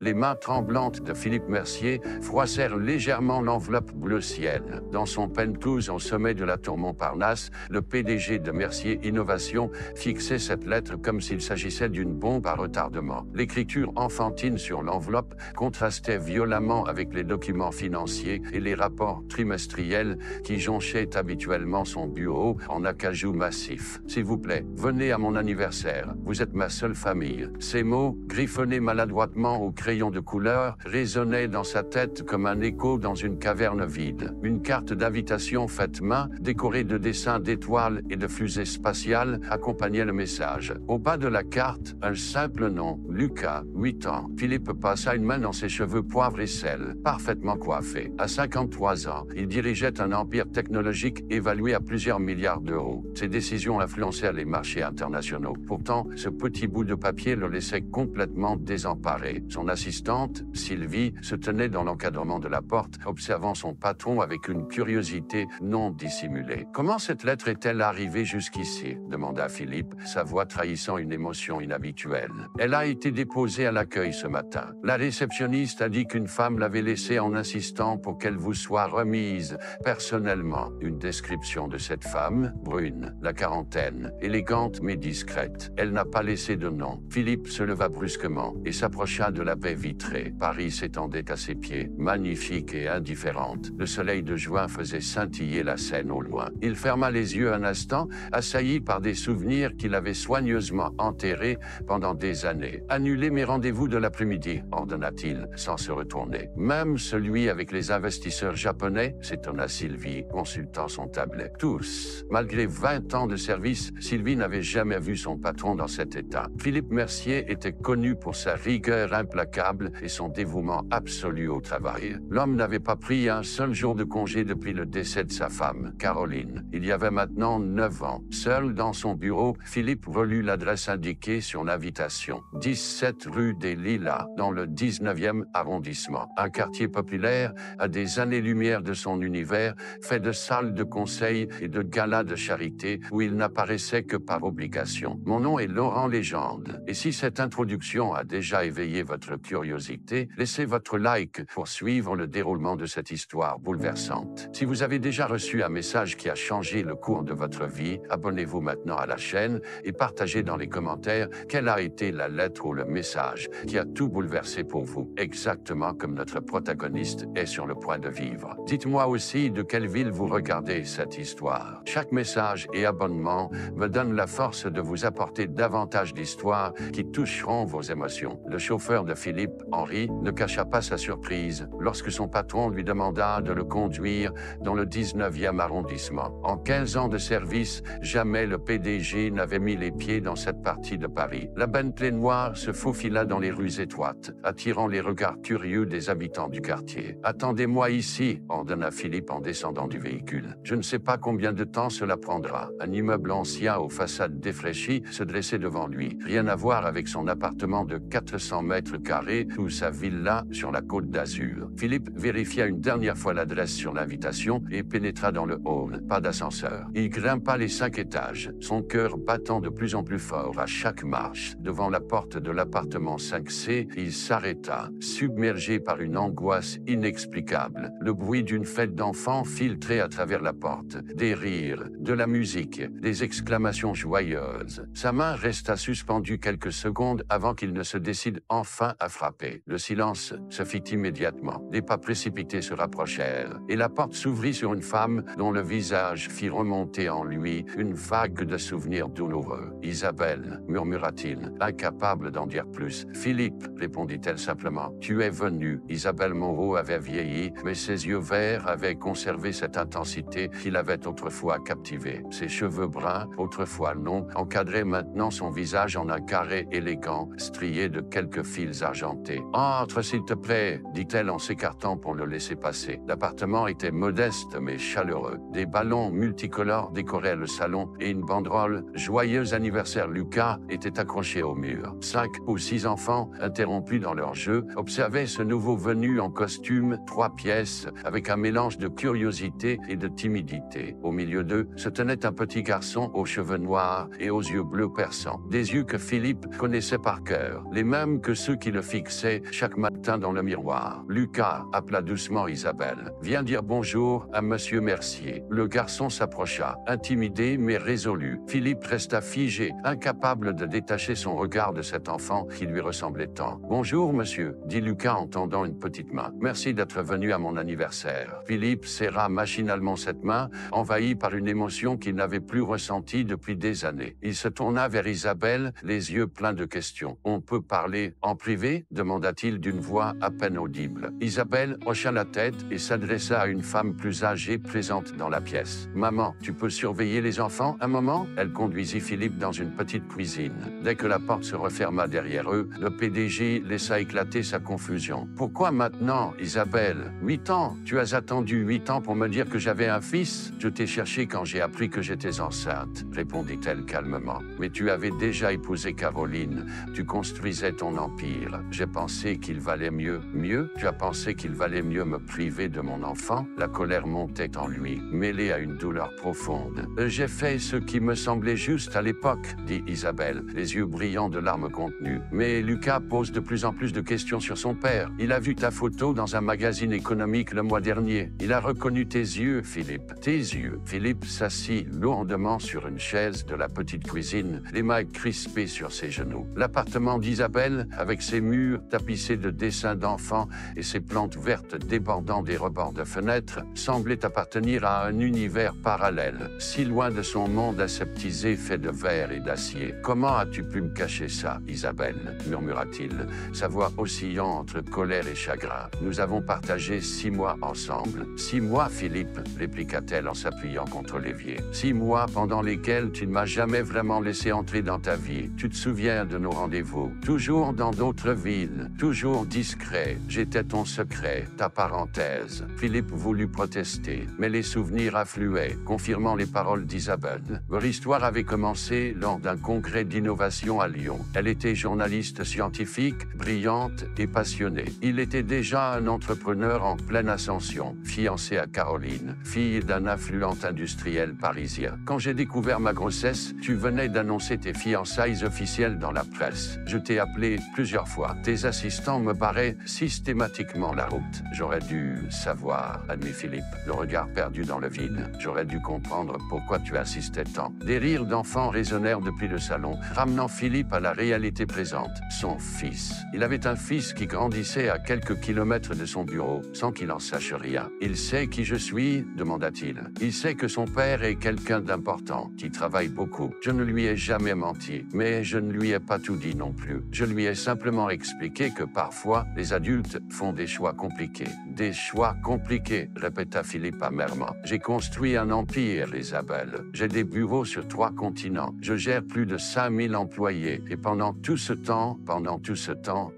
Les mains tremblantes de Philippe Mercier froissèrent légèrement l'enveloppe bleu ciel. Dans son penthouse au sommet de la tour Montparnasse, le PDG de Mercier Innovation fixait cette lettre comme s'il s'agissait d'une bombe à retardement. L'écriture enfantine sur l'enveloppe contrastait violemment avec les documents financiers et les rapports trimestriels qui jonchaient habituellement son bureau en acajou massif. « S'il vous plaît, venez à mon anniversaire. Vous êtes ma seule famille. » Ces mots, griffonnés maladroitement au crayon de couleur, résonnaient dans sa tête comme un écho dans une caverne vide. Une carte d'invitation faite main, décorée de dessins d'étoiles et de fusées spatiales, accompagnait le message. Au bas de la carte, un simple nom, Lucas, 8 ans. Philippe passa une main dans ses cheveux poivre et sel, parfaitement coiffés. À 53 ans, il dirigeait un empire technologique évalué à plusieurs milliards d'euros. Ses décisions influencèrent les marchés internationaux. Pourtant, ce petit bout de papier le laissait complètement désemparé. Son assistante, Sylvie, se tenait dans l'encadrement de la porte, observant son patron avec une curiosité non dissimulée. « Comment cette lettre est-elle arrivée jusqu'ici » demanda Philippe, sa voix trahissant une émotion inhabituelle. « Elle a été déposée à l'accueil ce matin. La réceptionniste a dit qu'une femme l'avait laissée en insistant pour qu'elle vous soit remise personnellement. » Une description de cette femme, brune, la quarantaine, élégante mais discrète. Elle n'a pas laissé de nom. Philippe se leva brusquement et s'approcha de la baie vitrée. Paris s'étendait à ses pieds, magnifique et indifférente. Le soleil de juin faisait scintiller la Seine au loin. Il ferma les yeux un instant, assailli par des souvenirs qu'il avait soigneusement enterrés pendant des années. « Annulez mes rendez-vous de l'après-midi », ordonna-t-il, sans se retourner. « Même celui avec les investisseurs japonais ?» s'étonna Sylvie, consultant son tablet. « Tous. » Malgré 20 ans de service, Sylvie n'avait jamais vu son patron dans cet état. Philippe Mercier était connu pour sa rigueur implacable et son dévouement absolu au travail. L'homme n'avait pas pris un seul jour de congé depuis le décès de sa femme, Caroline. Il y avait maintenant 9 ans. Seul dans son bureau, Philippe relut l'adresse indiquée sur l'invitation. 17 rue des Lilas, dans le 19e arrondissement. Un quartier populaire à des années-lumière de son univers, fait de salles de conseil et de galas de charité où il n'apparaissait que par obligation. Mon nom est Laurent Légende. Et si cette introduction a déjà éveillé votre curiosité, laissez votre like pour suivre le déroulement de cette histoire bouleversante. Si vous avez déjà reçu un message qui a changé le cours de votre vie, abonnez-vous maintenant à la chaîne et partagez dans les commentaires quelle a été la lettre ou le message qui a tout bouleversé pour vous, exactement comme notre protagoniste est sur le point de vivre. Dites-moi aussi de quelle ville vous regardez cette histoire. Chaque message et abonnement me donne la force de vous apporter davantage d'histoires qui toucheront vos émotions. Le chauffeur de Philippe, Henri, ne cacha pas sa surprise lorsque son patron lui demanda de le conduire dans le 19e arrondissement. En 15 ans de service, jamais le PDG n'avait mis les pieds dans cette partie de Paris. La Bentley noire se faufila dans les rues étroites, attirant les regards curieux des habitants du quartier. « Attendez-moi ici », ordonna Philippe en descendant du véhicule. « Je ne sais pas combien de temps cela prendra. » Un immeuble ancien aux façades défraîchies se dressait devant lui. Rien à voir avec son appartement de 400 mètres carrés ou sa villa sur la côte d'Azur. Philippe vérifia une dernière fois l'adresse sur l'invitation et pénétra dans le hall. Pas d'ascenseur. Il grimpa les 5 étages, son cœur battant de plus en plus fort à chaque marche. Devant la porte de l'appartement 5C, il s'arrêta, submergé par une angoisse inexplicable. Le bruit d'une fête d'enfants filtrait à travers la porte. Des rires, de la musique, des exclamations joyeuses. Sa main resta suspendue quelques secondes avant qu'il ne se décide enfin à frapper. Le silence se fit immédiatement. Des pas précipités se rapprochèrent, et la porte s'ouvrit sur une femme dont le visage fit remonter en lui une vague de souvenirs douloureux. « Isabelle », murmura-t-il, incapable d'en dire plus. « Philippe », répondit-elle simplement, « tu es venu. » Isabelle Moreau avait vieilli, mais ses yeux verts avaient conservé cette intensité qu'il avait autrefois captivé. Ses cheveux bruns, autrefois longs, encadraient maintenant son visage en un carré élégant, strié de quelques fils argentés. « Entre, s'il te plaît », dit-elle en s'écartant pour le laisser passer. L'appartement était modeste mais chaleureux. Des ballons multicolores décoraient le salon et une banderole « Joyeux anniversaire Lucas » était accrochée au mur. 5 ou 6 enfants, interrompus dans leur jeu, observaient ce nouveau venu en costume 3 pièces avec un mélange de curiosité et de timidité. Au milieu d'eux se tenait un petit garçon aux cheveux noirs et aux yeux bleus perçants. Des yeux que Philippe connaissait par cœur, les mêmes que ceux qui le fixait chaque matin dans le miroir. Lucas appela doucement Isabelle. « Viens dire bonjour à Monsieur Mercier. » Le garçon s'approcha, intimidé mais résolu. Philippe resta figé, incapable de détacher son regard de cet enfant qui lui ressemblait tant. « Bonjour, monsieur, » dit Lucas en tendant une petite main. « Merci d'être venu à mon anniversaire. » Philippe serra machinalement cette main, envahi par une émotion qu'il n'avait plus ressentie depuis des années. Il se tourna vers Isabelle, les yeux pleins de questions. « On peut parler en privé ?» demanda-t-il d'une voix à peine audible. Isabelle hocha la tête et s'adressa à une femme plus âgée présente dans la pièce. « Maman, tu peux surveiller les enfants un moment ?» Elle conduisit Philippe dans une petite cuisine. Dès que la porte se referma derrière eux, le PDG laissa éclater sa confusion. « Pourquoi maintenant, Isabelle? 8 ans? Tu as attendu 8 ans pour me dire que j'avais un fils? Je t'ai cherché quand j'ai appris que j'étais enceinte, » répondit-elle calmement. « Mais tu avais déjà épousé Caroline. Tu construisais ton empire. J'ai pensé qu'il valait mieux. » « Mieux? Tu as pensé qu'il valait mieux me priver de mon enfant? » La colère montait en lui, mêlée à une douleur profonde. « J'ai fait ce qui me semblait juste à l'époque, » dit Isabelle, les yeux brillants de larmes contenues. Mais Lucas pose de plus en plus de questions sur son père. Il a vu ta photo dans un magazine économique le mois dernier. Il a reconnu tes yeux, Philippe. Tes yeux. Philippe s'assit lourdement sur une chaise de la petite cuisine, les mains crispées sur ses genoux. L'appartement d'Isabelle, avec ses murs tapissés de dessins d'enfants et ses plantes vertes débordant des rebords de fenêtres, semblait appartenir à un univers parallèle, si loin de son monde aseptisé fait de verre et d'acier. « Comment as-tu pu me cacher ça, Isabelle ?» murmura-t-il, sa voix oscillant entre colère et chagrin. « Nous avons partagé 6 mois ensemble. »« 6 mois, Philippe ?» répliqua-t-elle en s'appuyant contre l'évier. « 6 mois pendant lesquels tu ne m'as jamais vraiment laissé entrer dans ta vie. Tu te souviens de nos rendez-vous? Toujours dans d'autres villes, toujours discret. J'étais ton secret, ta parenthèse. » Philippe voulut protester, mais les souvenirs affluaient, confirmant les paroles d'Isabelle. Leur histoire avait commencé lors d'un congrès d'innovation à Lyon. Elle était journaliste scientifique, brillante et passionnée. Il était déjà un entrepreneur en pleine ascension, fiancé à Caroline, fille d'un influent industriel parisien. Quand j'ai découvert ma grossesse, tu venais d'annoncer tes fiançailles officielles dans la presse. Je t'ai appelé plusieurs fois. Tes assistants me barraient systématiquement la route. J'aurais dû savoir, admit Philippe, le regard perdu dans le vide. J'aurais dû comprendre pourquoi tu insistais tant. Des rires d'enfants résonnèrent depuis le salon, ramenant Philippe à la réalité présente, son fils. Il avait un fils qui grandissait à quelques kilomètres de son bureau, sans qu'il en sache rien. « Il sait qui je suis ?» demanda-t-il. « Il sait que son père est quelqu'un d'important, qui travaille beaucoup. Je ne lui ai jamais menti, mais je ne lui ai pas tout dit non plus. Je lui ai simplement expliqué que parfois, les adultes font des choix compliqués. »« Des choix compliqués », répéta Philippe amèrement. « J'ai construit un empire, Isabelle. J'ai des bureaux sur 3 continents. Je gère plus de 5000 employés. Et pendant tout ce temps,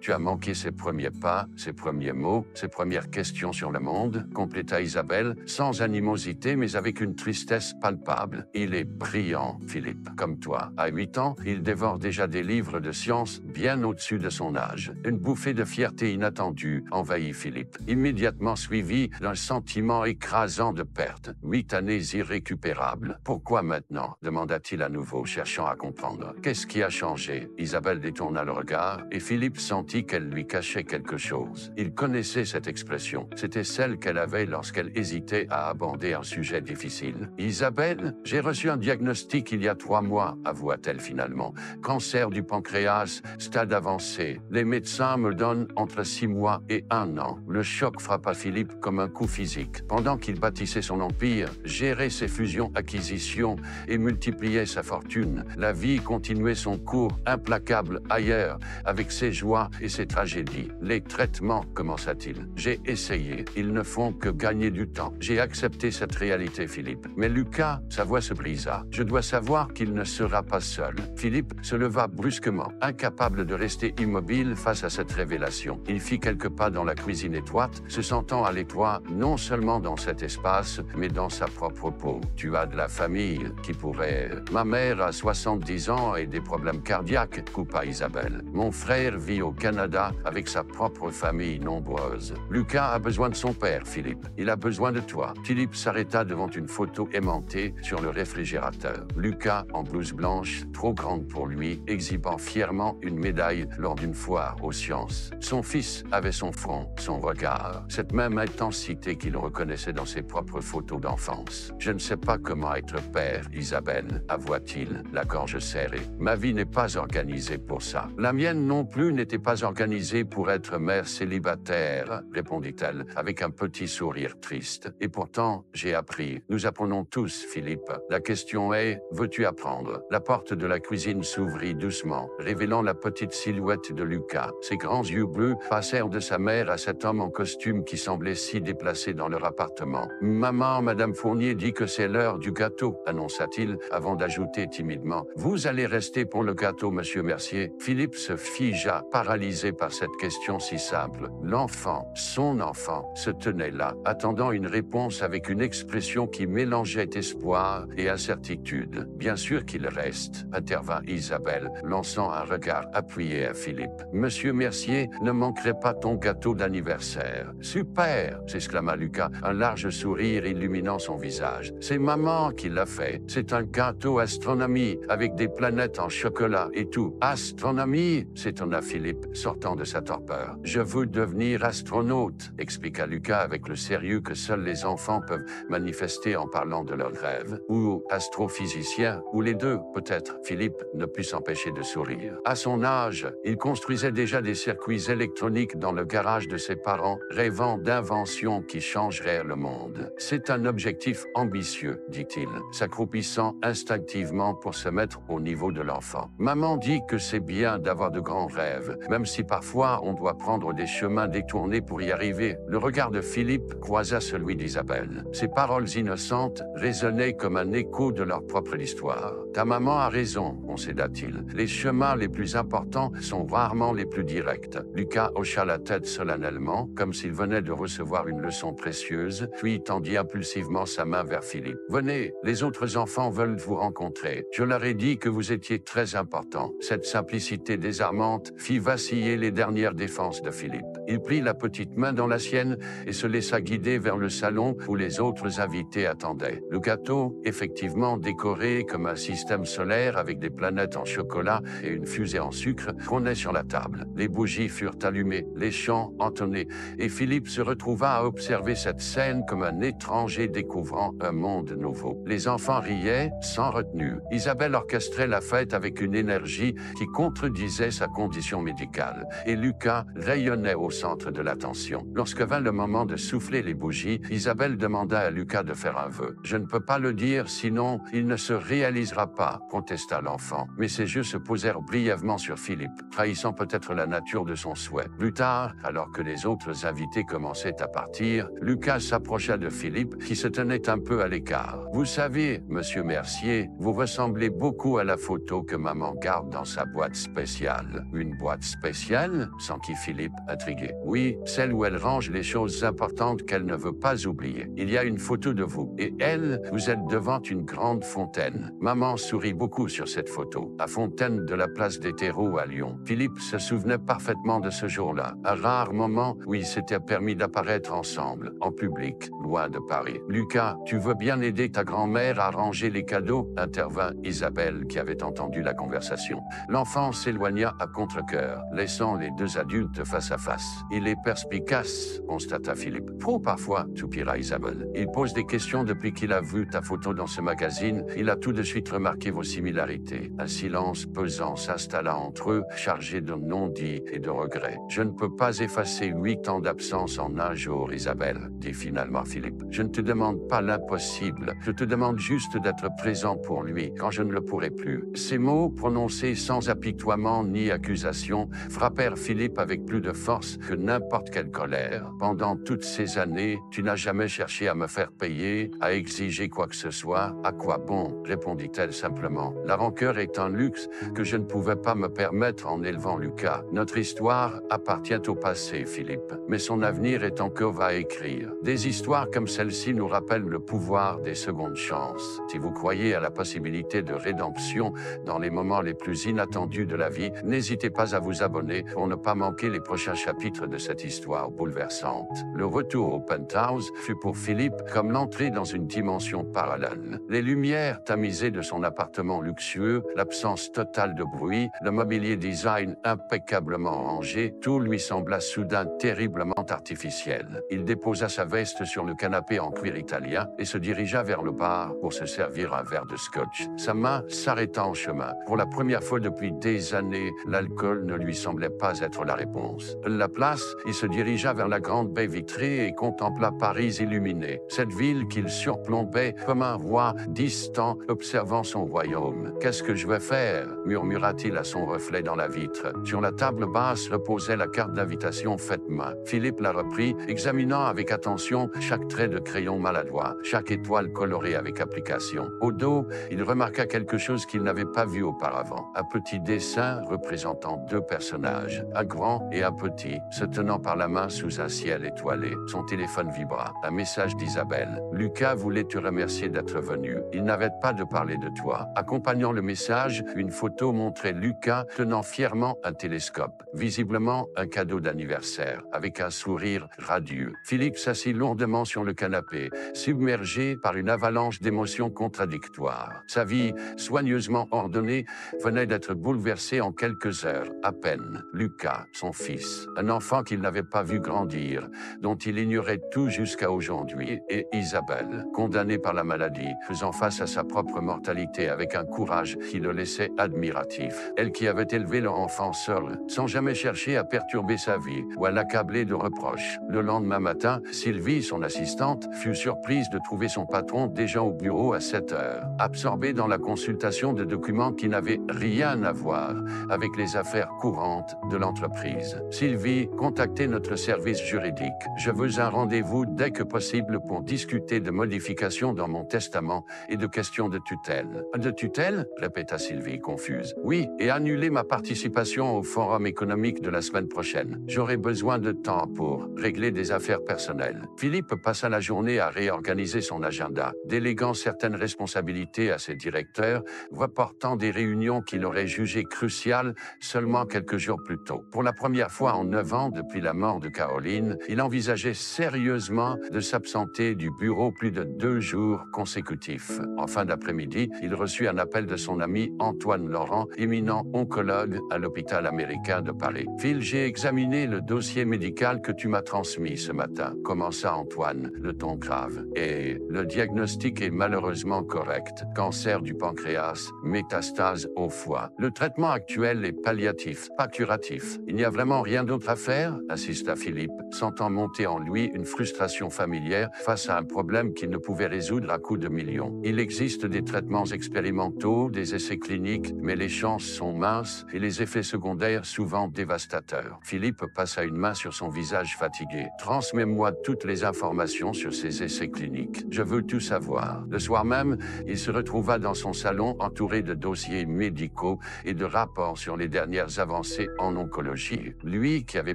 tu as manqué ses premiers pas, ses premiers mots, ses premières questions sur le monde, » compléta Isabelle, sans animosité mais avec une tristesse palpable. « Il est brillant, Philippe, comme toi. À 8 ans, il dévore déjà des livres de science bien au-dessus de son âge. » Une bouffée de fierté inattendue envahit Philippe, immédiatement suivie d'un sentiment écrasant de perte. 8 années irrécupérables. « Pourquoi maintenant ?» demanda-t-il à nouveau, cherchant à comprendre. « Qu'est-ce qui a changé ?» Isabelle détourna le regard et Philippe sentit qu'elle lui cachait quelque chose. Il connaissait cette expression. C'était celle qu'elle avait lorsqu'elle hésitait à aborder un sujet difficile. « Isabelle, j'ai reçu un diagnostic il y a 3 mois, avoua-t-elle finalement. Cancer du pancréas, stade avancé. Les médecins me donnent entre 6 mois et 1 an. » Le choc frappa Philippe comme un coup physique. Pendant qu'il bâtissait son empire, gérait ses fusions-acquisitions et multipliait sa fortune, la vie continuait son cours implacable ailleurs, avec ses joies et ses tragédies. « Les traitements, commença-t-il. J'ai essayé. Ils ne font que gagner du temps. J'ai accepté cette réalité, Philippe. Mais Lucas, sa voix se brisa. Je dois savoir qu'il ne sera pas seul. » Philippe se leva brusquement, incapable de rester immobile face à cette révélation. Il fit quelques pas dans la cuisine étroite, se sentant à l'étroit non seulement dans cet espace, mais dans sa propre peau. « Tu as de la famille qui pourrait... » « Ma mère a 70 ans et des problèmes cardiaques, » coupa Isabelle. « Mon frère vit au Canada avec sa propre famille nombreuse. Lucas a besoin de son père, Philippe. Il a besoin de toi. » Philippe s'arrêta devant une photo aimantée sur le réfrigérateur. Lucas, en blouse blanche, trop grande pour lui, exhibant fièrement une médaille lors d'une foire espoir aux sciences. Son fils avait son front, son regard, cette même intensité qu'il reconnaissait dans ses propres photos d'enfance. « Je ne sais pas comment être père, Isabelle, avoua-t-il, la gorge serrée. Ma vie n'est pas organisée pour ça. La mienne non plus n'était pas organisée pour être mère célibataire, répondit-elle, avec un petit sourire triste. Et pourtant, j'ai appris. Nous apprenons tous, Philippe. La question est, veux-tu apprendre? La porte de la cuisine s'ouvrit doucement, révélant la petite silhouette de Lucas. Ses grands yeux bleus passèrent de sa mère à cet homme en costume qui semblait si déplacé dans leur appartement. « Maman, Madame Fournier dit que c'est l'heure du gâteau, annonça-t-il, avant d'ajouter timidement. « Vous allez rester pour le gâteau, Monsieur Mercier. » Philippe se figea, paralysé par cette question si simple. L'enfant, son enfant, se tenait là, attendant une réponse avec une expression qui mélangeait espoir et incertitude. « Bien sûr qu'il reste, » intervint Isabelle, lançant un regard appuyé à Philippe. « Monsieur Mercier ne manquerait pas ton gâteau d'anniversaire. »« Super !» s'exclama Lucas, un large sourire illuminant son visage. « C'est maman qui l'a fait. C'est un gâteau astronomie avec des planètes en chocolat et tout. »« Astronomie !» s'étonna Philippe, sortant de sa torpeur. « Je veux devenir astronaute », expliqua Lucas avec le sérieux que seuls les enfants peuvent manifester en parlant de leurs rêves. « Ou astrophysicien, ou les deux, peut-être. » Philippe ne put s'empêcher de sourire. À son âge, il construisait déjà des circuits électroniques dans le garage de ses parents, rêvant d'inventions qui changeraient le monde. « C'est un objectif ambitieux, dit-il, s'accroupissant instinctivement pour se mettre au niveau de l'enfant. Maman dit que c'est bien d'avoir de grands rêves, même si parfois on doit prendre des chemins détournés pour y arriver. » Le regard de Philippe croisa celui d'Isabelle. Ses paroles innocentes résonnaient comme un écho de leur propre histoire. « Ta maman a raison, concéda-t-il. Les chemins les plus importants sont rarement les plus directs. » Lucas hocha la tête solennellement, comme s'il venait de recevoir une leçon précieuse, puis tendit impulsivement sa main vers Philippe. « Venez, les autres enfants veulent vous rencontrer. Je leur ai dit que vous étiez très important. » Cette simplicité désarmante fit vaciller les dernières défenses de Philippe. Il prit la petite main dans la sienne et se laissa guider vers le salon où les autres invités attendaient. Le gâteau, effectivement décoré comme un système solaire avec des planètes en chocolat et une fusée en sucre, trônait sur la table. Les bougies furent allumées, les chants entonnés, et Philippe se retrouva à observer cette scène comme un étranger découvrant un monde nouveau. Les enfants riaient sans retenue. Isabelle orchestrait la fête avec une énergie qui contredisait sa condition médicale, et Lucas rayonnait au centre de l'attention. Lorsque vint le moment de souffler les bougies, Isabelle demanda à Lucas de faire un vœu. « Je ne peux pas le dire, sinon il ne se réalisera pas », contesta l'enfant. Mais ses yeux se posèrent brièvement sur Philippe, trahissant peut-être la nature de son souhait. Plus tard, alors que les autres invités commençaient à partir, Lucas s'approcha de Philippe, qui se tenait un peu à l'écart. « Vous savez, Monsieur Mercier, vous ressemblez beaucoup à la photo que maman garde dans sa boîte spéciale. »« Une boîte spéciale ?» s'enquit Philippe, intrigué. « Oui, celle où elle range les choses importantes qu'elle ne veut pas oublier. Il y a une photo de vous, et elle, vous êtes devant une grande fontaine. Maman sourit beaucoup sur cette photo, à Fontaine de la place des Terreaux à Lyon. » Philippe se souvenait parfaitement de ce jour-là, un rare moment où il s'était permis d'apparaître ensemble, en public, loin de Paris. « Lucas, tu veux bien aider ta grand-mère à ranger les cadeaux ?» intervint Isabelle, qui avait entendu la conversation. L'enfant s'éloigna à contre-cœur, laissant les deux adultes face à face. « Il est perspicace, » constata Philippe. « Trop parfois, » soupira Isabelle. « Il pose des questions depuis qu'il a vu ta photo dans ce magazine. Il a tout de suite remarqué vos similarités. » Un silence pesant s'installa entre eux, chargé de non-dits et de regrets. « Je ne peux pas effacer 8 ans d'absence en un jour, Isabelle, » dit finalement Philippe. « Je ne te demande pas l'impossible. Je te demande juste d'être présent pour lui quand je ne le pourrai plus. » Ces mots, prononcés sans apitoiement ni accusation, frappèrent Philippe avec plus de force que n'importe quelle colère. « Pendant toutes ces années, tu n'as jamais cherché à me faire payer, à exiger quoi que ce soit. À quoi bon ?» répondit-elle simplement. « La rancœur est un luxe que je ne pouvais pas me permettre en élevant Lucas. Notre histoire appartient au passé, Philippe, mais son avenir est encore à écrire. Des histoires comme celle-ci nous rappellent le pouvoir des secondes chances. Si vous croyez à la possibilité de rédemption dans les moments les plus inattendus de la vie, n'hésitez pas à vous abonner pour ne pas manquer les prochains chapitres chapitre de cette histoire bouleversante. Le retour au penthouse fut pour Philippe comme l'entrée dans une dimension parallèle. Les lumières tamisées de son appartement luxueux, l'absence totale de bruit, le mobilier design impeccablement rangé, tout lui sembla soudain terriblement artificiel. Il déposa sa veste sur le canapé en cuir italien et se dirigea vers le bar pour se servir un verre de scotch. Sa main s'arrêta en chemin. Pour la première fois depuis des années, l'alcool ne lui semblait pas être la réponse. À la place, il se dirigea vers la grande baie vitrée et contempla Paris illuminée. Cette ville qu'il surplombait comme un roi distant observant son royaume. « Qu'est-ce que je vais faire ?» murmura-t-il à son reflet dans la vitre. Sur la table basse reposait la carte d'invitation faite main. Philippe la reprit, examinant avec attention chaque trait de crayon maladroit, chaque étoile colorée avec application. Au dos, il remarqua quelque chose qu'il n'avait pas vu auparavant. Un petit dessin représentant deux personnages, un grand et un petit, se tenant par la main sous un ciel étoilé. Son téléphone vibra. Un message d'Isabelle. « Lucas voulait te remercier d'être venu. Il n'arrête pas de parler de toi. » Accompagnant le message, une photo montrait Lucas tenant fièrement un télescope, visiblement un cadeau d'anniversaire, avec un sourire radieux. Philippe s'assit lourdement sur le canapé, submergé par une avalanche d'émotions contradictoires. Sa vie, soigneusement ordonnée, venait d'être bouleversée en quelques heures, à peine. Lucas, son fils, un enfant qu'il n'avait pas vu grandir, dont il ignorait tout jusqu'à aujourd'hui, et Isabelle, condamnée par la maladie, faisant face à sa propre mortalité avec un courage qui le laissait admiratif. Elle qui avait élevé leur enfant seul, sans jamais chercher à perturber sa vie ou à l'accabler de reproches. Le lendemain matin, Sylvie, son assistante, fut surprise de trouver son patron déjà au bureau à 7 heures, absorbé dans la consultation de documents qui n'avaient rien à voir avec les affaires courantes de l'entreprise. Sylvie, contactez notre service juridique. Je veux un rendez-vous dès que possible pour discuter de modifications dans mon testament et de questions de tutelle. De tutelle? Répéta Sylvie, confuse. Oui, et annuler ma participation au forum économique de la semaine prochaine. J'aurai besoin de temps pour régler des affaires personnelles. Philippe passa la journée à réorganiser son agenda, déléguant certaines responsabilités à ses directeurs, reportant des réunions qu'il aurait jugées cruciales seulement quelques jours plus tôt. Pour la première fois en 9 ans depuis la mort de Caroline, il envisageait sérieusement de s'absenter du bureau plus de 2 jours consécutifs. En fin d'après-midi, il reçut un appel de son ami Antoine Laurent, éminent oncologue à l'hôpital américain de Paris. « Phil, j'ai examiné le dossier médical que tu m'as transmis ce matin », commença Antoine, le ton grave. « Et le diagnostic est malheureusement correct. Cancer du pancréas, métastase au foie. Le traitement actuel est palliatif, pas curatif. Il n'y a vraiment rien d'autre à faire ?» insista Philippe, sentant monter en lui une frustration familière face à un problème qu'il ne pouvait résoudre à coups de millions. Il existe des traitements expérimentaux, des essais cliniques, mais les chances sont minces et les effets secondaires souvent dévastateurs. Philippe passa une main sur son visage fatigué. « Transmets-moi toutes les informations sur ces essais cliniques. Je veux tout savoir. » Le soir même, il se retrouva dans son salon entouré de dossiers médicaux et de rapports sur les dernières avancées en oncologie. Lui, qui avait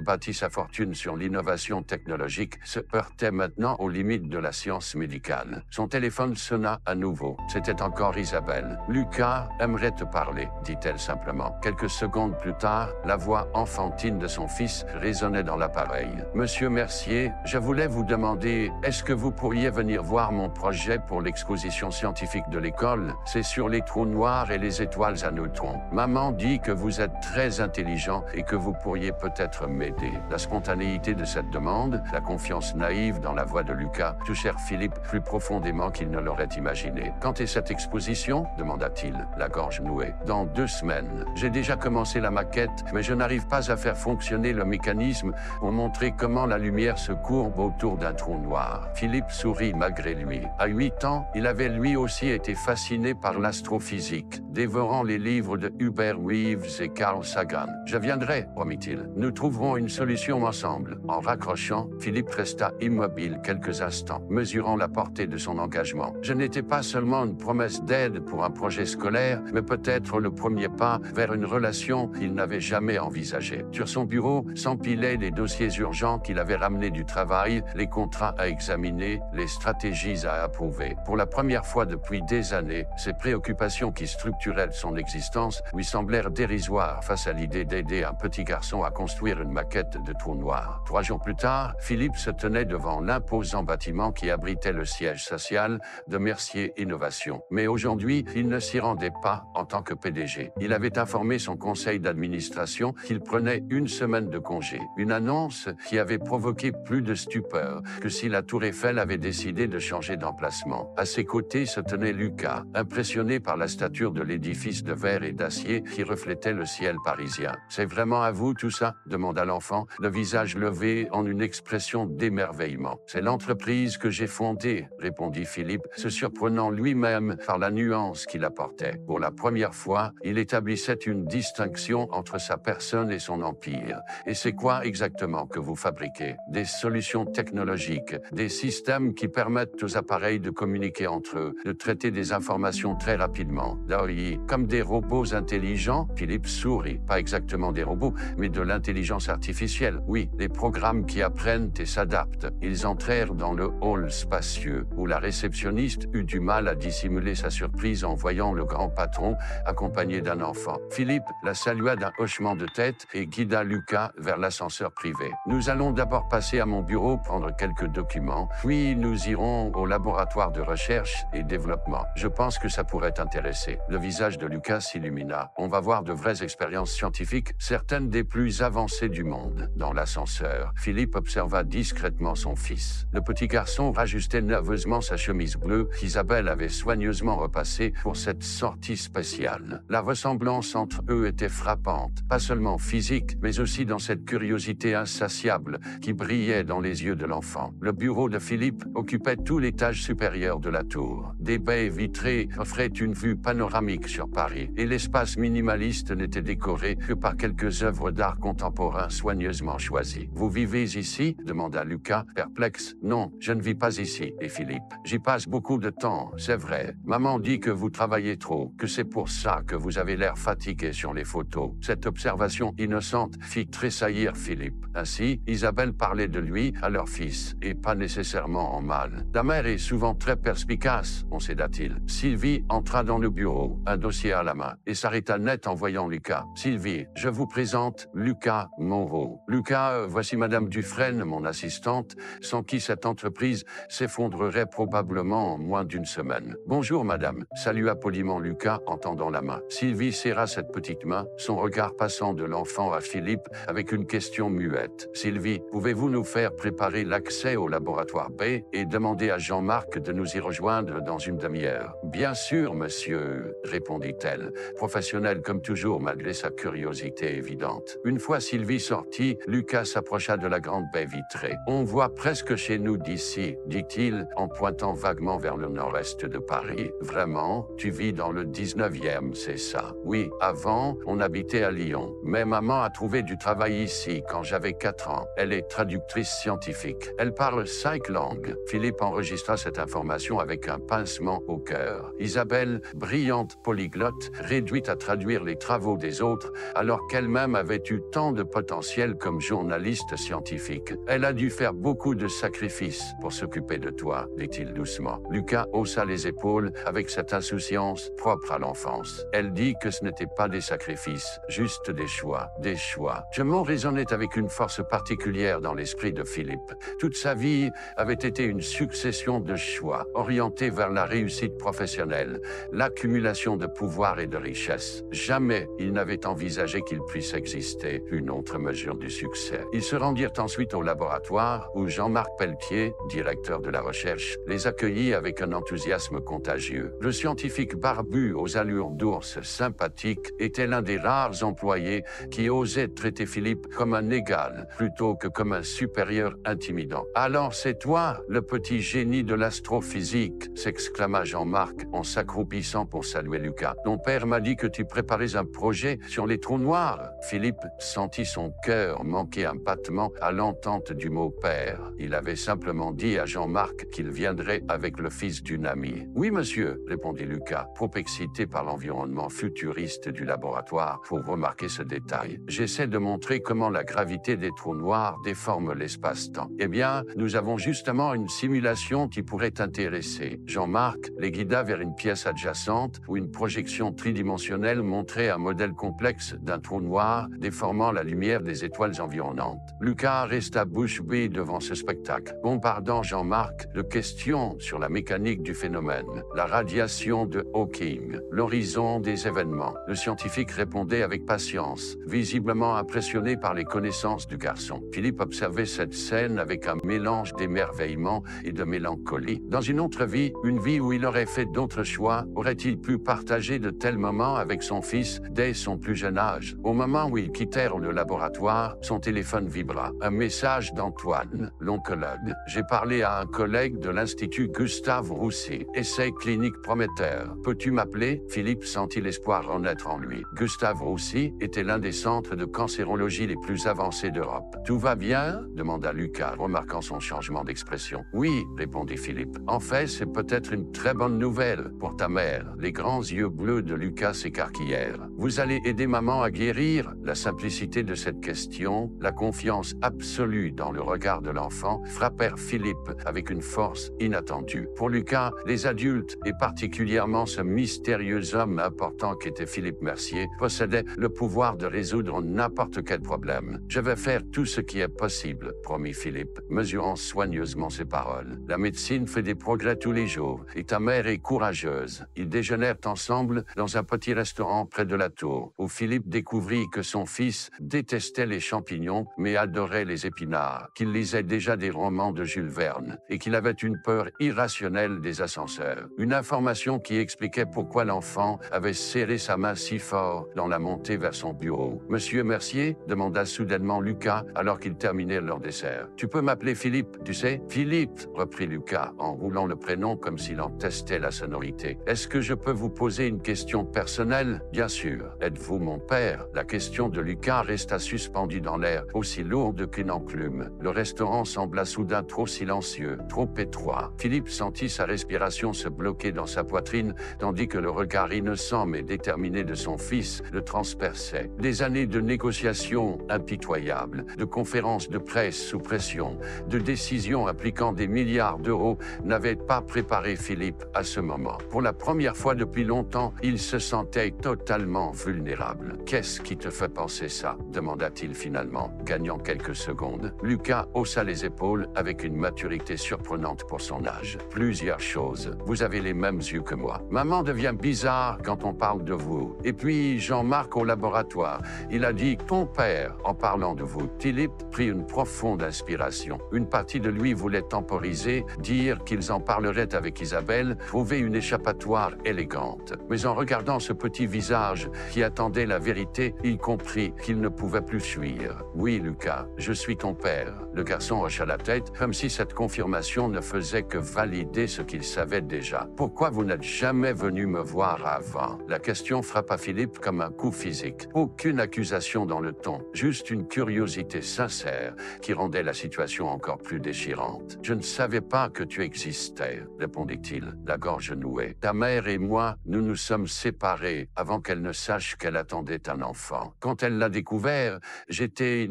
bâti sa fortune sur l'innovation technologique, se heurtait maintenant aux limites de la science médicale. Son téléphone sonna à nouveau. C'était encore Isabelle. « Lucas aimerait te parler », dit-elle simplement. Quelques secondes plus tard, la voix enfantine de son fils résonnait dans l'appareil. « Monsieur Mercier, je voulais vous demander, est-ce que vous pourriez venir voir mon projet pour l'exposition scientifique de l'école? C'est sur les trous noirs et les étoiles à neutrons. Maman dit que vous êtes très intelligent et que vous pourriez peut-être m'aider. » La spontanéité de cette demande, la confiance naïve dans la voix de Lucas, touchèrent Philippe plus profondément qu'il ne l'aurait imaginé. « Quand est cette exposition ?» demanda-t-il, la gorge nouée. « Dans 2 semaines. J'ai déjà commencé la maquette, mais je n'arrive pas à faire fonctionner le mécanisme pour montrer comment la lumière se courbe autour d'un trou noir. » Philippe sourit malgré lui. À 8 ans, il avait lui aussi été fasciné par l'astrophysique, dévorant les livres de Hubert Reeves et Carl Sagan. « Je viendrai, promit-il. Nous trouverons une solution ensemble. » En raccrochant, Philippe resta immobile quelques instants, mesurant la portée de son engagement. « Je n'étais pas seulement une promesse d'aide pour un projet scolaire, mais peut-être le premier pas vers une relation qu'il n'avait jamais envisagée. » Sur son bureau s'empilaient les dossiers urgents qu'il avait ramenés du travail, les contrats à examiner, les stratégies à approuver. Pour la première fois depuis des années, ces préoccupations qui structuraient son existence lui semblèrent dérisoires face à l'idée d'aider un petit garçon à construire une maquette quête de trous noirs. 3 jours plus tard, Philippe se tenait devant l'imposant bâtiment qui abritait le siège social de Mercier Innovation. Mais aujourd'hui, il ne s'y rendait pas en tant que PDG. Il avait informé son conseil d'administration qu'il prenait une semaine de congé. Une annonce qui avait provoqué plus de stupeur que si la Tour Eiffel avait décidé de changer d'emplacement. À ses côtés se tenait Lucas, impressionné par la stature de l'édifice de verre et d'acier qui reflétait le ciel parisien. « C'est vraiment à vous tout ça ?» demanda l'enfant, le visage levé en une expression d'émerveillement. « C'est l'entreprise que j'ai fondée », répondit Philippe, se surprenant lui-même par la nuance qu'il apportait. Pour la première fois, il établissait une distinction entre sa personne et son empire. « Et c'est quoi exactement que vous fabriquez ? Des solutions technologiques, des systèmes qui permettent aux appareils de communiquer entre eux, de traiter des informations très rapidement. Oui, comme des robots intelligents ?» Philippe sourit. « Pas exactement des robots, mais de l'intelligence artificielle. Oui, des programmes qui apprennent et s'adaptent. » Ils entrèrent dans le hall spacieux, où la réceptionniste eut du mal à dissimuler sa surprise en voyant le grand patron accompagné d'un enfant. Philippe la salua d'un hochement de tête et guida Lucas vers l'ascenseur privé. « Nous allons d'abord passer à mon bureau prendre quelques documents, puis nous irons au laboratoire de recherche et développement. Je pense que ça pourrait t'intéresser. » Le visage de Lucas s'illumina. « On va voir de vraies expériences scientifiques, certaines des plus avancées du monde. » Dans l'ascenseur, Philippe observa discrètement son fils. Le petit garçon rajustait nerveusement sa chemise bleue qu'Isabelle avait soigneusement repassée pour cette sortie spéciale. La ressemblance entre eux était frappante, pas seulement physique, mais aussi dans cette curiosité insatiable qui brillait dans les yeux de l'enfant. Le bureau de Philippe occupait tout l'étage supérieur de la tour. Des baies vitrées offraient une vue panoramique sur Paris, et l'espace minimaliste n'était décoré que par quelques œuvres d'art contemporain soigneusement choisies. « Vous vivez ici ?» demanda Lucas, perplexe. « Non, je ne vis pas ici. » Et Philippe. « J'y passe beaucoup de temps, c'est vrai. Maman dit que vous travaillez trop, que c'est pour ça que vous avez l'air fatigué sur les photos. » Cette observation innocente fit tressaillir Philippe. Ainsi, Isabelle parlait de lui à leur fils, et pas nécessairement en mal. « La mère est souvent très perspicace, concéda-t-il. » Sylvie entra dans le bureau, un dossier à la main, et s'arrêta net en voyant Lucas. « Sylvie, je vous présente Lucas Moreau. Lucas, voici Madame Dufresne, mon assistante, sans qui cette entreprise s'effondrerait probablement en moins d'une semaine. »« Bonjour, madame », salua poliment Lucas en tendant la main. Sylvie serra cette petite main, son regard passant de l'enfant à Philippe avec une question muette. « Sylvie, pouvez-vous nous faire préparer l'accès au laboratoire B et demander à Jean-Marc de nous y rejoindre dans une demi-heure ?»« Bien sûr, monsieur, » répondit-elle, professionnelle comme toujours malgré sa curiosité évidente. Une fois Sylvie sortie, Lucas s'approcha de la grande baie vitrée. « On voit presque chez nous d'ici, » dit-il en pointant vaguement vers le nord-est de Paris. « Vraiment, tu vis dans le 19e, c'est ça? » « Oui, avant, on habitait à Lyon. Mais maman a trouvé du travail ici quand j'avais 4 ans. Elle est traductrice scientifique. Elle parle 5 langues. » Philippe enregistra cette information avec un pincement au cœur. Isabelle, brillante polyglotte, réduite à traduire les travaux des autres, alors qu'elle-même avait eu tant de potentiel comme journaliste scientifique. « Elle a dû faire beaucoup de sacrifices pour s'occuper de toi, » dit-il doucement. Lucas haussa les épaules avec cette insouciance propre à l'enfance. Elle dit que ce n'était pas des sacrifices, juste des choix, des choix. Ce mot résonnait avec une force particulière dans l'esprit de Philippe. Toute sa vie avait été une succession de choix, orientés vers la réussite professionnelle, l'accumulation de pouvoir et de richesse. Jamais il n'avait envisagé qu'il puisse exister une autre mesure du succès. Ils se rendirent ensuite au laboratoire où Jean-Marc Pelletier, directeur de la recherche, les accueillit avec un enthousiasme contagieux. Le scientifique barbu aux allures d'ours sympathique était l'un des rares employés qui osait traiter Philippe comme un égal plutôt que comme un supérieur intimidant. « Alors c'est toi, le petit génie de l'astrophysique » s'exclama Jean-Marc en s'accroupissant pour saluer Lucas. « Ton père m'a dit que tu préparais un projet sur les trous noirs. » Philippe sentit son cœur manquer un battement à l'entente du mot « père ». Il avait simplement dit à Jean-Marc qu'il viendrait avec le fils d'une amie. « Oui, monsieur », répondit Lucas, trop excité par l'environnement futuriste du laboratoire pour remarquer ce détail. « J'essaie de montrer comment la gravité des trous noirs déforme l'espace-temps. Eh bien, nous avons justement une simulation qui pourrait t'intéresser. » Jean-Marc les guida vers une pièce adjacente où une projection tridimensionnelle montrait un modèle complexe d'un trou noir déformant la lumière des des étoiles environnantes. Lucas resta bouche bée devant ce spectacle, bombardant Jean-Marc de questions sur la mécanique du phénomène, la radiation de Hawking, l'horizon des événements. Le scientifique répondait avec patience, visiblement impressionné par les connaissances du garçon. Philippe observait cette scène avec un mélange d'émerveillement et de mélancolie. Dans une autre vie, une vie où il aurait fait d'autres choix, aurait-il pu partager de tels moments avec son fils dès son plus jeune âge? Au moment où ils quittèrent le laboratoire, son téléphone vibra. Un message d'Antoine, l'oncologue. J'ai parlé à un collègue de l'Institut Gustave Roussy. Essai clinique prometteur. Peux-tu m'appeler? Philippe sentit l'espoir renaître en lui. Gustave Roussy était l'un des centres de cancérologie les plus avancés d'Europe. Tout va bien? Demanda Lucas, remarquant son changement d'expression. Oui, répondit Philippe. En fait, c'est peut-être une très bonne nouvelle pour ta mère. Les grands yeux bleus de Lucas s'écarquillèrent. Vous allez aider maman à guérir? La simplicité de cette question, la confiance absolue dans le regard de l'enfant, frappèrent Philippe avec une force inattendue. Pour Lucas, les adultes, et particulièrement ce mystérieux homme important qu'était Philippe Mercier, possédaient le pouvoir de résoudre n'importe quel problème. Je vais faire tout ce qui est possible, promit Philippe, mesurant soigneusement ses paroles. La médecine fait des progrès tous les jours, et ta mère est courageuse. Ils déjeunèrent ensemble dans un petit restaurant près de la tour, où Philippe découvrit que son fils détestait les champignons, mais adorait les épinards, qu'il lisait déjà des romans de Jules Verne, et qu'il avait une peur irrationnelle des ascenseurs. Une information qui expliquait pourquoi l'enfant avait serré sa main si fort dans la montée vers son bureau. Monsieur Mercier? Demanda soudainement Lucas alors qu'ils terminaient leur dessert. Tu peux m'appeler Philippe, tu sais? Philippe, reprit Lucas en roulant le prénom comme s'il en testait la sonorité. Est-ce que je peux vous poser une question personnelle? Bien sûr. Êtes-vous mon père? La question de Lucas resta suspendue dans l'air, aussi lourde qu'une enclume. Le restaurant sembla soudain trop silencieux, trop étroit. Philippe sentit sa respiration se bloquer dans sa poitrine, tandis que le regard innocent mais déterminé de son fils le transperçait. Des années de négociations impitoyables, de conférences de presse sous pression, de décisions impliquant des milliards d'euros n'avaient pas préparé Philippe à ce moment. Pour la première fois depuis longtemps, il se sentait totalement vulnérable. « Qu'est-ce qui te fait penser ça ?» demanda-t-il finalement, gagnant quelques secondes. Lucas haussa les épaules avec une maturité surprenante pour son âge. « Plusieurs choses. Vous avez les mêmes yeux que moi. Maman devient bizarre quand on parle de vous. Et puis Jean-Marc au laboratoire. Il a dit « ton père » en parlant de vous. Philippe prit une profonde inspiration. Une partie de lui voulait temporiser, dire qu'ils en parleraient avec Isabelle, trouver une échappatoire élégante. Mais en regardant ce petit visage qui attendait la vérité, il comprit qu'il ne pouvait plus fuir. « Oui, Lucas, je suis ton père. » Le garçon hocha la tête, comme si cette confirmation ne faisait que valider ce qu'il savait déjà. « Pourquoi vous n'êtes jamais venu me voir avant ?» La question frappa Philippe comme un coup physique. Aucune accusation dans le ton, juste une curiosité sincère qui rendait la situation encore plus déchirante. « Je ne savais pas que tu existais, » répondit-il, la gorge nouée. « Ta mère et moi, nous nous sommes séparés avant qu'elle ne sache qu'elle attendait un enfant. Quand elle l'a découvert, j'étais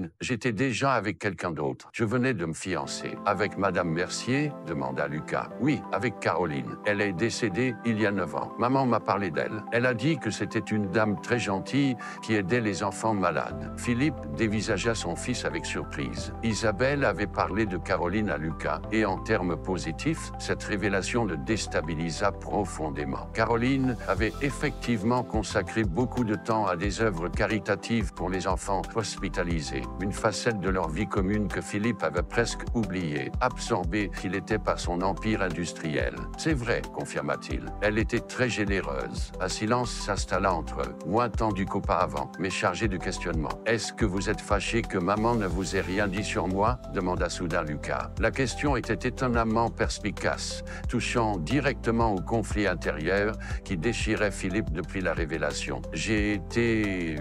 déjà avec quelqu'un d'autre. Je venais de me fiancer. Avec Madame Mercier? Demanda Lucas. Oui, avec Caroline. Elle est décédée il y a 9 ans. Maman m'a parlé d'elle. Elle a dit que c'était une dame très gentille qui aidait les enfants malades. Philippe dévisagea son fils avec surprise. Isabelle avait parlé de Caroline à Lucas, et en termes positifs, cette révélation le déstabilisa profondément. Caroline avait effectivement consacré beaucoup de temps à des œuvres caritatives pour les enfants hospitalisés, une facette de leur vie commune que Philippe avait presque oubliée, absorbé qu'il était par son empire industriel. C'est vrai, confirma-t-il. Elle était très généreuse. Un silence s'installa entre eux, moins tendu qu'auparavant, mais chargé de questionnement. Est-ce que vous êtes fâché que maman ne vous ait rien dit sur moi? Demanda soudain Lucas. La question était étonnamment perspicace, touchant directement au conflit intérieur qui déchirait Philippe depuis la révélation. J'ai été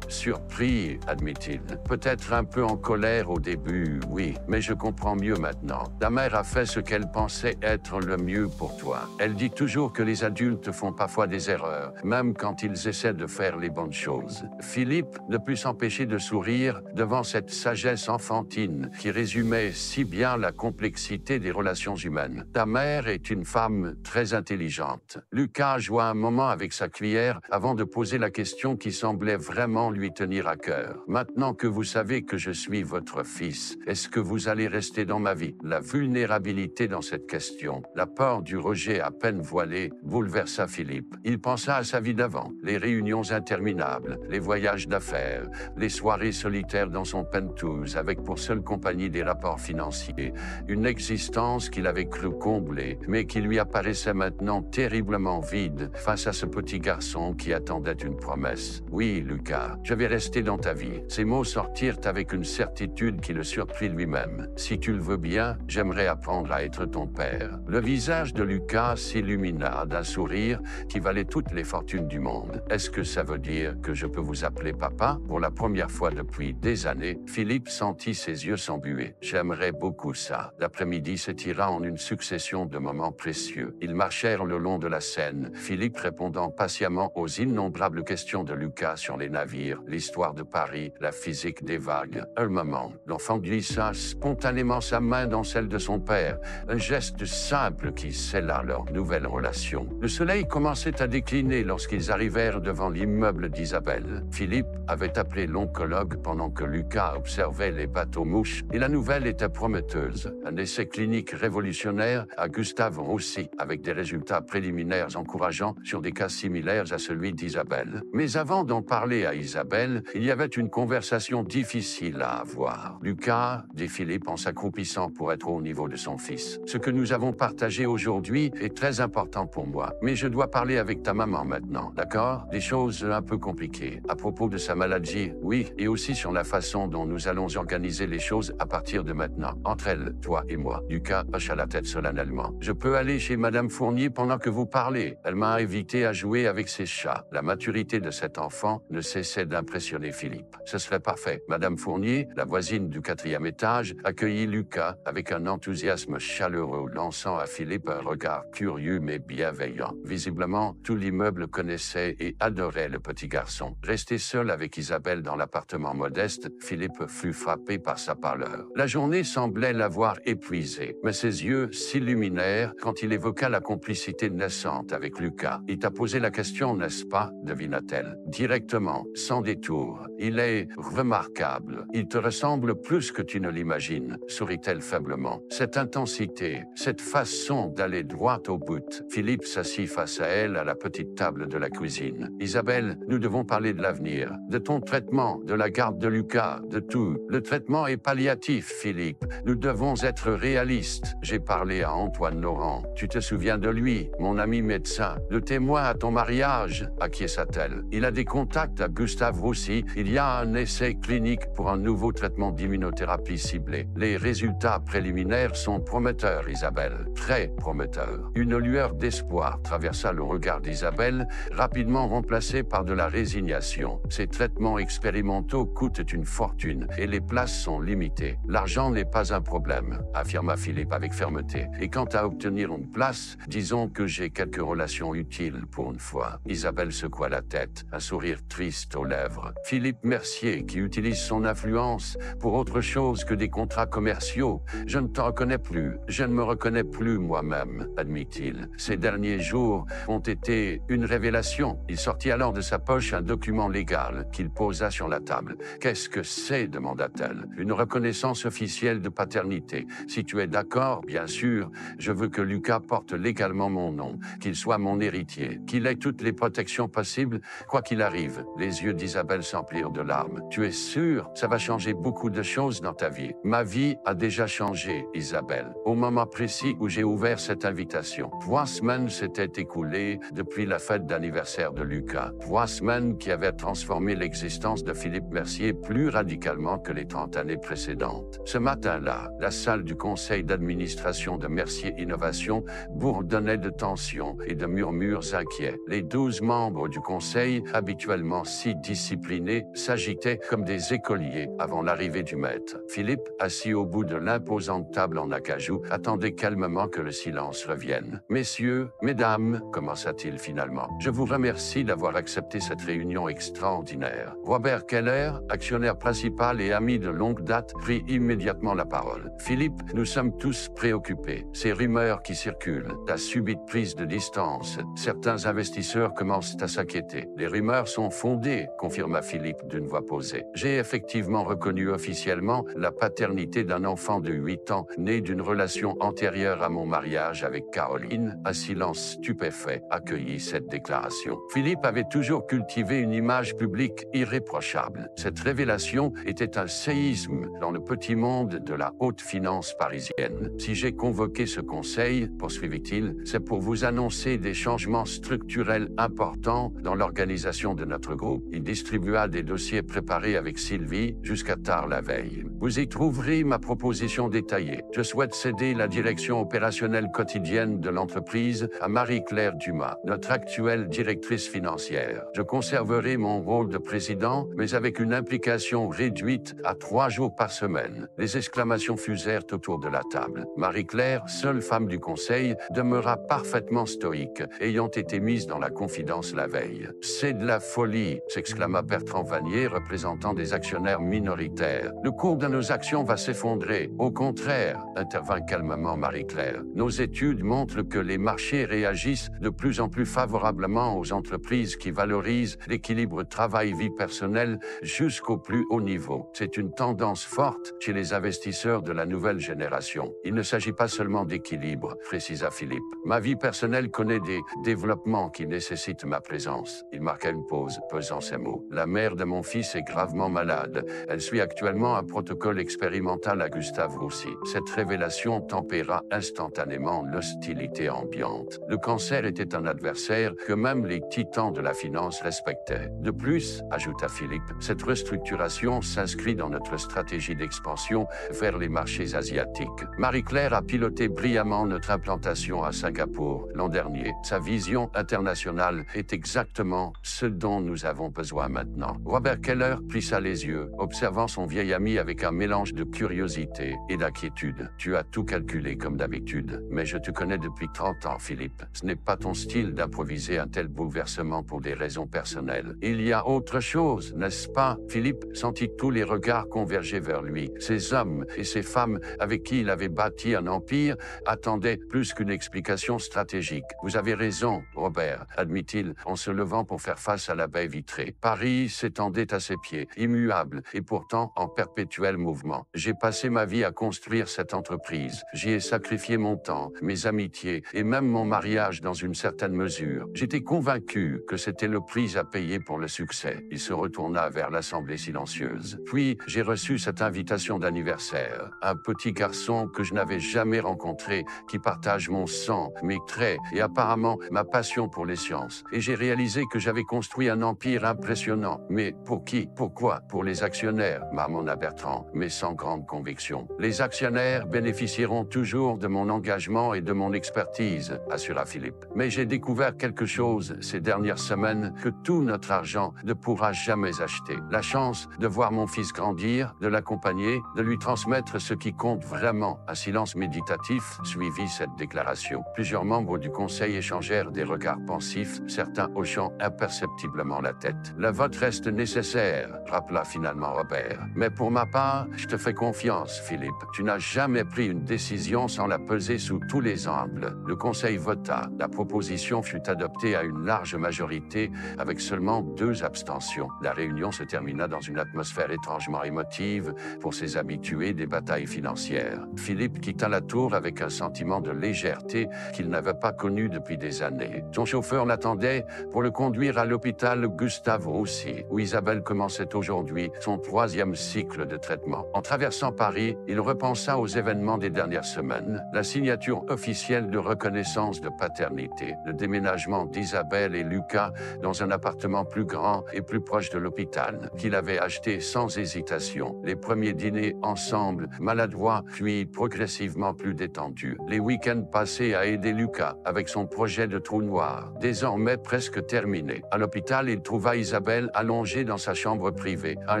surpris, admit-il. Peut-être un peu en colère au début, oui, mais je comprends mieux maintenant. Ta mère a fait ce qu'elle pensait être le mieux pour toi. Elle dit toujours que les adultes font parfois des erreurs, même quand ils essaient de faire les bonnes choses. Philippe ne put s'empêcher de sourire devant cette sagesse enfantine qui résumait si bien la complexité des relations humaines. Ta mère est une femme très intelligente. Lucas joua un moment avec sa cuillère avant de poser la question qui semblait vraiment lui lui tenir à cœur. Maintenant que vous savez que je suis votre fils, est-ce que vous allez rester dans ma vie? La vulnérabilité dans cette question, la peur du rejet à peine voilé, bouleversa Philippe. Il pensa à sa vie d'avant, les réunions interminables, les voyages d'affaires, les soirées solitaires dans son penthouse avec pour seule compagnie des rapports financiers, une existence qu'il avait cru combler, mais qui lui apparaissait maintenant terriblement vide face à ce petit garçon qui attendait une promesse. Oui, Lucas, je vais rester dans ta vie. Ces mots sortirent avec une certitude qui le surprit lui-même. Si tu le veux bien, j'aimerais apprendre à être ton père. Le visage de Lucas s'illumina d'un sourire qui valait toutes les fortunes du monde. Est-ce que ça veut dire que je peux vous appeler papa? Pour la première fois depuis des années, Philippe sentit ses yeux s'embuer. J'aimerais beaucoup ça. L'après-midi s'étira en une succession de moments précieux. Ils marchèrent le long de la Seine, Philippe répondant patiemment aux innombrables questions de Lucas sur les navires, l'histoire de Paris, la physique des vagues. Un moment, l'enfant glissa spontanément sa main dans celle de son père, un geste simple qui scella leur nouvelle relation. Le soleil commençait à décliner lorsqu'ils arrivèrent devant l'immeuble d'Isabelle. Philippe avait appelé l'oncologue pendant que Lucas observait les bateaux-mouches et la nouvelle était prometteuse. Un essai clinique révolutionnaire à Gustave Roussy avec des résultats préliminaires encourageants sur des cas similaires à celui d'Isabelle. Mais avant d'en parler à Isabelle, il y avait une conversation difficile à avoir. Lucas, dit Philippe en s'accroupissant pour être au niveau de son fils. Ce que nous avons partagé aujourd'hui est très important pour moi, mais je dois parler avec ta maman maintenant, d'accord? Des choses un peu compliquées. À propos de sa maladie, oui, et aussi sur la façon dont nous allons organiser les choses à partir de maintenant. Entre elles, toi et moi. Lucas hocha la tête solennellement. Je peux aller chez Madame Fournier pendant que vous parlez. Elle m'a invité à jouer avec ses chats. La maturité de cet enfant ne cessait d'impressionner Philippe. Ce serait parfait. Madame Fournier, la voisine du 4e étage, accueillit Lucas avec un enthousiasme chaleureux, lançant à Philippe un regard curieux mais bienveillant. Visiblement, tout l'immeuble connaissait et adorait le petit garçon. Resté seul avec Isabelle dans l'appartement modeste, Philippe fut frappé par sa pâleur. La journée semblait l'avoir épuisé, mais ses yeux s'illuminèrent quand il évoqua la complicité naissante avec Lucas. Il t'a posé la question, n'est-ce pas? Devina-t-elle. Directement, sans détour. Il est remarquable. Il te ressemble plus que tu ne l'imagines, sourit-elle faiblement. Cette intensité, cette façon d'aller droit au but. Philippe s'assit face à elle à la petite table de la cuisine. Isabelle, nous devons parler de l'avenir, de ton traitement, de la garde de Lucas, de tout. Le traitement est palliatif, Philippe. Nous devons être réalistes. J'ai parlé à Antoine Laurent. Tu te souviens de lui, mon ami médecin, le témoin à ton mariage, acquiesça-t-elle. Il a des contacts à Gustave Roussy. Il y a un essai clinique pour un nouveau traitement d'immunothérapie ciblée. Les résultats préliminaires sont prometteurs, Isabelle. Très prometteurs. Une lueur d'espoir traversa le regard d'Isabelle, rapidement remplacée par de la résignation. Ces traitements expérimentaux coûtent une fortune et les places sont limitées. L'argent n'est pas un problème, affirma Philippe avec fermeté. Et quant à obtenir une place, disons que j'ai quelques relations utiles pour une fois. Isabelle secoua la tête, un sourire triste aux lèvres. Philippe Mercier, qui utilise son influence pour autre chose que des contrats commerciaux. Je ne te reconnais plus. Je ne me reconnais plus moi-même, admit-il. Ces derniers jours ont été une révélation. Il sortit alors de sa poche un document légal qu'il posa sur la table. Qu'est-ce que c'est? Demanda-t-elle. Une reconnaissance officielle de paternité. Si tu es d'accord, bien sûr, je veux que Lucas porte légalement mon nom, qu'il soit mon héritier, qu'il ait toutes les protections possibles, quoi qu'il arrive. Les yeux d'Isabelle s'emplirent de larmes. Tu es sûr? Ça va changer beaucoup de choses dans ta vie. Ma vie a déjà changé, Isabelle. Au moment précis où j'ai ouvert cette invitation. 3 semaines s'étaient écoulées depuis la fête d'anniversaire de Lucas. 3 semaines qui avaient transformé l'existence de Philippe Mercier plus radicalement que les 30 années précédentes. Ce matin-là, la salle du conseil d'administration de Mercier Innovation bourdonnait de tensions et de murmures inquiets. Les 12 membres du conseil, habituellement si disciplinés, s'agitaient comme des écoliers avant l'arrivée du maître. Philippe, assis au bout de l'imposante table en acajou, attendait calmement que le silence revienne. « Messieurs, mesdames, commença-t-il finalement, je vous remercie d'avoir accepté cette réunion extraordinaire. » Robert Keller, actionnaire principal et ami de longue date, prit immédiatement la parole. « Philippe, nous sommes tous préoccupés. Ces rumeurs qui circulent, la subite prise de distance, certains investisseurs commencent à s'inquiéter. Les rumeurs sont fondées, confirma Philippe d'une voix posée. J'ai effectivement reconnu officiellement la paternité d'un enfant de 8 ans, né d'une relation antérieure à mon mariage avec Caroline. Un silence stupéfait accueillit cette déclaration. Philippe avait toujours cultivé une image publique irréprochable. Cette révélation était un séisme dans le petit monde de la haute finance parisienne. Si j'ai convoqué ce conseil, poursuivit-il, c'est pour vous annoncer des changements structurels importants dans l'organisation de notre groupe. Il distribua des dossiers préparés avec Sylvie jusqu'à tard la veille. Vous y trouverez ma proposition détaillée. Je souhaite céder la direction opérationnelle quotidienne de l'entreprise à Marie-Claire Dumas, notre actuelle directrice financière. Je conserverai mon rôle de président, mais avec une implication réduite à 3 jours par semaine. Les exclamations fusèrent autour de la table. Marie-Claire, seule femme du conseil, demeura parfaitement stoïque, ayant été mise dans la confidence la veille. « C'est de la folie !» s'exclama Bertrand Vanier, représentant des actionnaires minoritaires. « Le cours de nos actions va s'effondrer. Au contraire, intervint calmement Marie-Claire. Nos études montrent que les marchés réagissent de plus en plus favorablement aux entreprises qui valorisent l'équilibre travail-vie personnelle jusqu'au plus haut niveau. C'est une tendance forte chez les investisseurs de la nouvelle génération. Il ne s'agit pas seulement d'équilibre, précisa Philippe. Ma vie personnelle connaît des développements qui nécessitent ma présence. Il marqua une pause, pesant ses mots. La mère de mon fils est gravement malade. Elle suit actuellement un protocole expérimental à Gustave Roussy. Cette révélation tempéra instantanément l'hostilité ambiante. Le cancer était un adversaire que même les titans de la finance respectaient. De plus, ajouta Philippe, cette restructuration s'inscrit dans notre stratégie d'expansion vers les marchés asiatiques. Marie-Claire a piloté brillamment notre implantation à Singapour l'an dernier. Sa vision internationale est exactement ce dont nous avons besoin maintenant. Robert Keller plissa les yeux, observant son vieil ami avec un mélange de curiosité et d'inquiétude. Tu as tout calculé comme d'habitude, mais je te connais depuis 30 ans, Philippe. Ce n'est pas ton style d'improviser un tel bouleversement pour des raisons personnelles. Il y a autre chose, n'est-ce pas? Philippe sentit tous les regards converger vers lui. Ces hommes et ces femmes avec qui il avait bâti un empire attendaient plus qu'une explication stratégique. Vous avez raison, Robert, admit-il, en se levant pour faire face à la baie vitrée. Paris s'étendait à ses pieds, immuable et pourtant en perpétuel mouvement. J'ai passé ma vie à construire cette entreprise. J'y ai sacrifié mon temps, mes amitiés et même mon mariage dans une certaine mesure. J'étais convaincu que c'était le prix à payer pour le succès. Il se retourna vers l'assemblée silencieuse. Puis, j'ai reçu cette invitation d'anniversaire. Un petit garçon que je n'avais jamais rencontré, qui partage mon sang, mes traits et apparemment ma passion pour les sciences. Et j'ai réalisé que j'avais construit un empire impressionnant. Mais pour qui? Pourquoi? Pour les actionnaires, marmonna Bertrand, mais sans grande conviction. Les actionnaires bénéficieront toujours de mon engagement et de mon expertise, assura Philippe. Mais j'ai découvert quelque chose ces dernières semaines que tout notre argent ne pourra jamais acheter. La chance de voir mon fils grandir, de l'accompagner, de lui transmettre ce qui compte vraiment. Un silence méditatif suivit cette déclaration. Plusieurs membres du conseil échangèrent des regards pensifs, certains hochant imperceptiblement la tête. Le vote reste nécessaire, rappela finalement Robert. Mais pour ma part, je te fais confiance, Philippe. Tu n'as jamais pris une décision sans la peser sous tous les angles. Le conseil vota. La proposition fut adoptée à une large majorité, avec seulement 2 abstentions. La réunion se termina dans une atmosphère étrangement émotive pour ses habitués des batailles financières. Philippe quitta la tour avec un sentiment de légèreté qu'il n'avait pas connu depuis des années. Son chauffeur l'attendait pour le conduire à l'hôpital Gustave Roussy, où Isabelle commençait aujourd'hui son 3e cycle de traitement. En traversant Paris, il repensa aux événements des dernières semaines, la signature officielle de reconnaissance de paternité, le déménagement d'Isabelle et Lucas dans un appartement plus grand et plus proche de l'hôpital, qu'il avait acheté sans hésitation, les premiers dîners ensemble, maladroits, puis progressivement plus détendus, les week-ends passés à aider Lucas avec son projet de trou noir, désormais presque terminé. À l'hôpital, il trouva Isabelle allongée dans sa chambre privée, un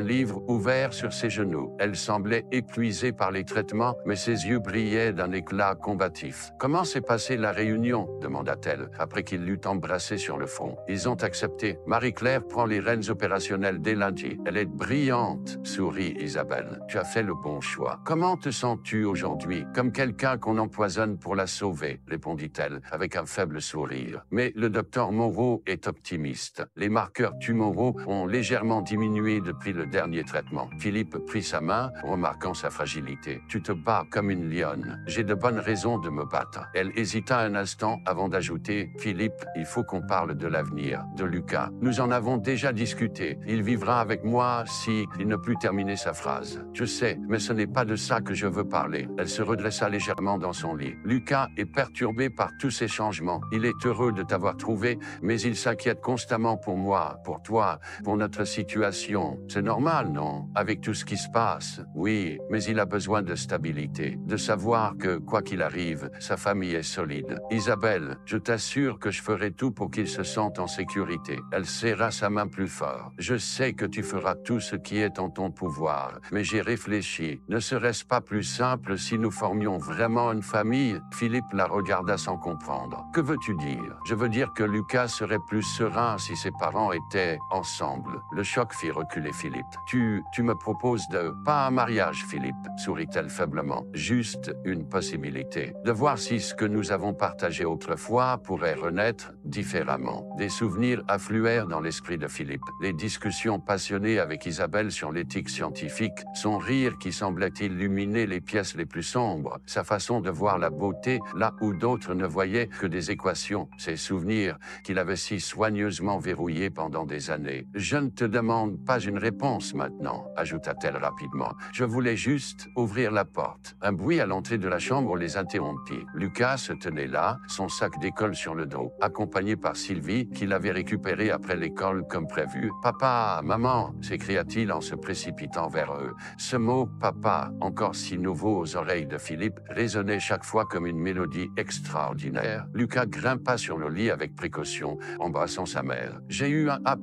livre ouvert sur ses genoux. Elle semblait épuisée par les traitements, mais ses yeux brillaient d'un éclat combatif. « Comment s'est passée la réunion ?» demanda-t-elle, après qu'il l'eut embrassée sur le front. « Ils ont accepté. Marie-Claire prend les rênes opérationnelles dès lundi. Elle est brillante, sourit Isabelle. Tu as fait le bon choix. Comment te sens-tu aujourd'hui? Comme quelqu'un qu'on empoisonne pour la sauver, répondit-elle, avec un faible sourire. Mais le docteur Moreau est optimiste. Les marqueurs tumoraux Moreau ont légèrement diminué depuis le dernier traitement. Philippe prit sa main, remarquant sa fragilité. Tu te bats comme une lionne. J'ai de bonnes raisons de me battre. Elle hésita un instant avant d'ajouter « Philippe, il faut qu'on parle de l'avenir, de Lucas. Nous en avons déjà discuté. Il vivra avec moi si... » Il ne put terminer sa phrase. « Je sais, mais ce n'est pas de ça que je veux parler. » Elle se redressa légèrement dans son lit. « Lucas est perturbé par tous ces changements. Il est heureux de t'avoir trouvé, mais il s'inquiète constamment pour moi, pour toi, pour notre situation. C'est normal, non? Avec tout ce qui se passe. Oui, mais il a besoin de stabilité, de savoir que, quoi qu'il arrive, sa famille est solide. Isabelle, je t'assure que je ferai tout pour qu'il se sente en sécurité. » Elle serra sa main plus fort. « Je sais que tu feras tout ce qui est en ton pouvoir, mais j'ai réfléchi. Ne serait-ce pas plus simple si nous formions vraiment une famille? » Philippe la regarda sans comprendre. « Que veux-tu dire? » « Je veux dire que Lucas serait plus serein si ses parents étaient ensemble. » Le choc fit reculer Philippe. « Tu me proposes de... » « Pas un mariage, Philippe, » sourit-elle faiblement. « Juste une possibilité. De voir si ce que nous avons partagé autrefois pourrait renaître différemment. » Des souvenirs affluèrent dans l'esprit de Philippe. Les discussions passionnées avec Isabelle sur l'éthique scientifique, son rire qui semblait illuminer les pièces les plus sombres, sa façon de voir la beauté là où d'autres ne voyaient que des équations, ses souvenirs qu'il avait si soigneusement verrouillés pendant des années. « Je ne te demande pas une réponse maintenant, » ajouta-t-elle rapidement. « Je voulais juste ouvrir la porte. » Un bruit à l'entrée de la chambre les interrompit. Lucas se tenait là, son sac d'école sur le dos, accompagné par Sylvie, qui l'avait récupéré après l'école comme prévu. « Papa, maman !» s'écria-t-il en se précipitant vers eux. Ce mot « papa », encore si nouveau aux oreilles de Philippe, résonnait chaque fois comme une mélodie extraordinaire. Lucas grimpa sur le lit avec précaution, embrassant sa mère. « J'ai eu un A+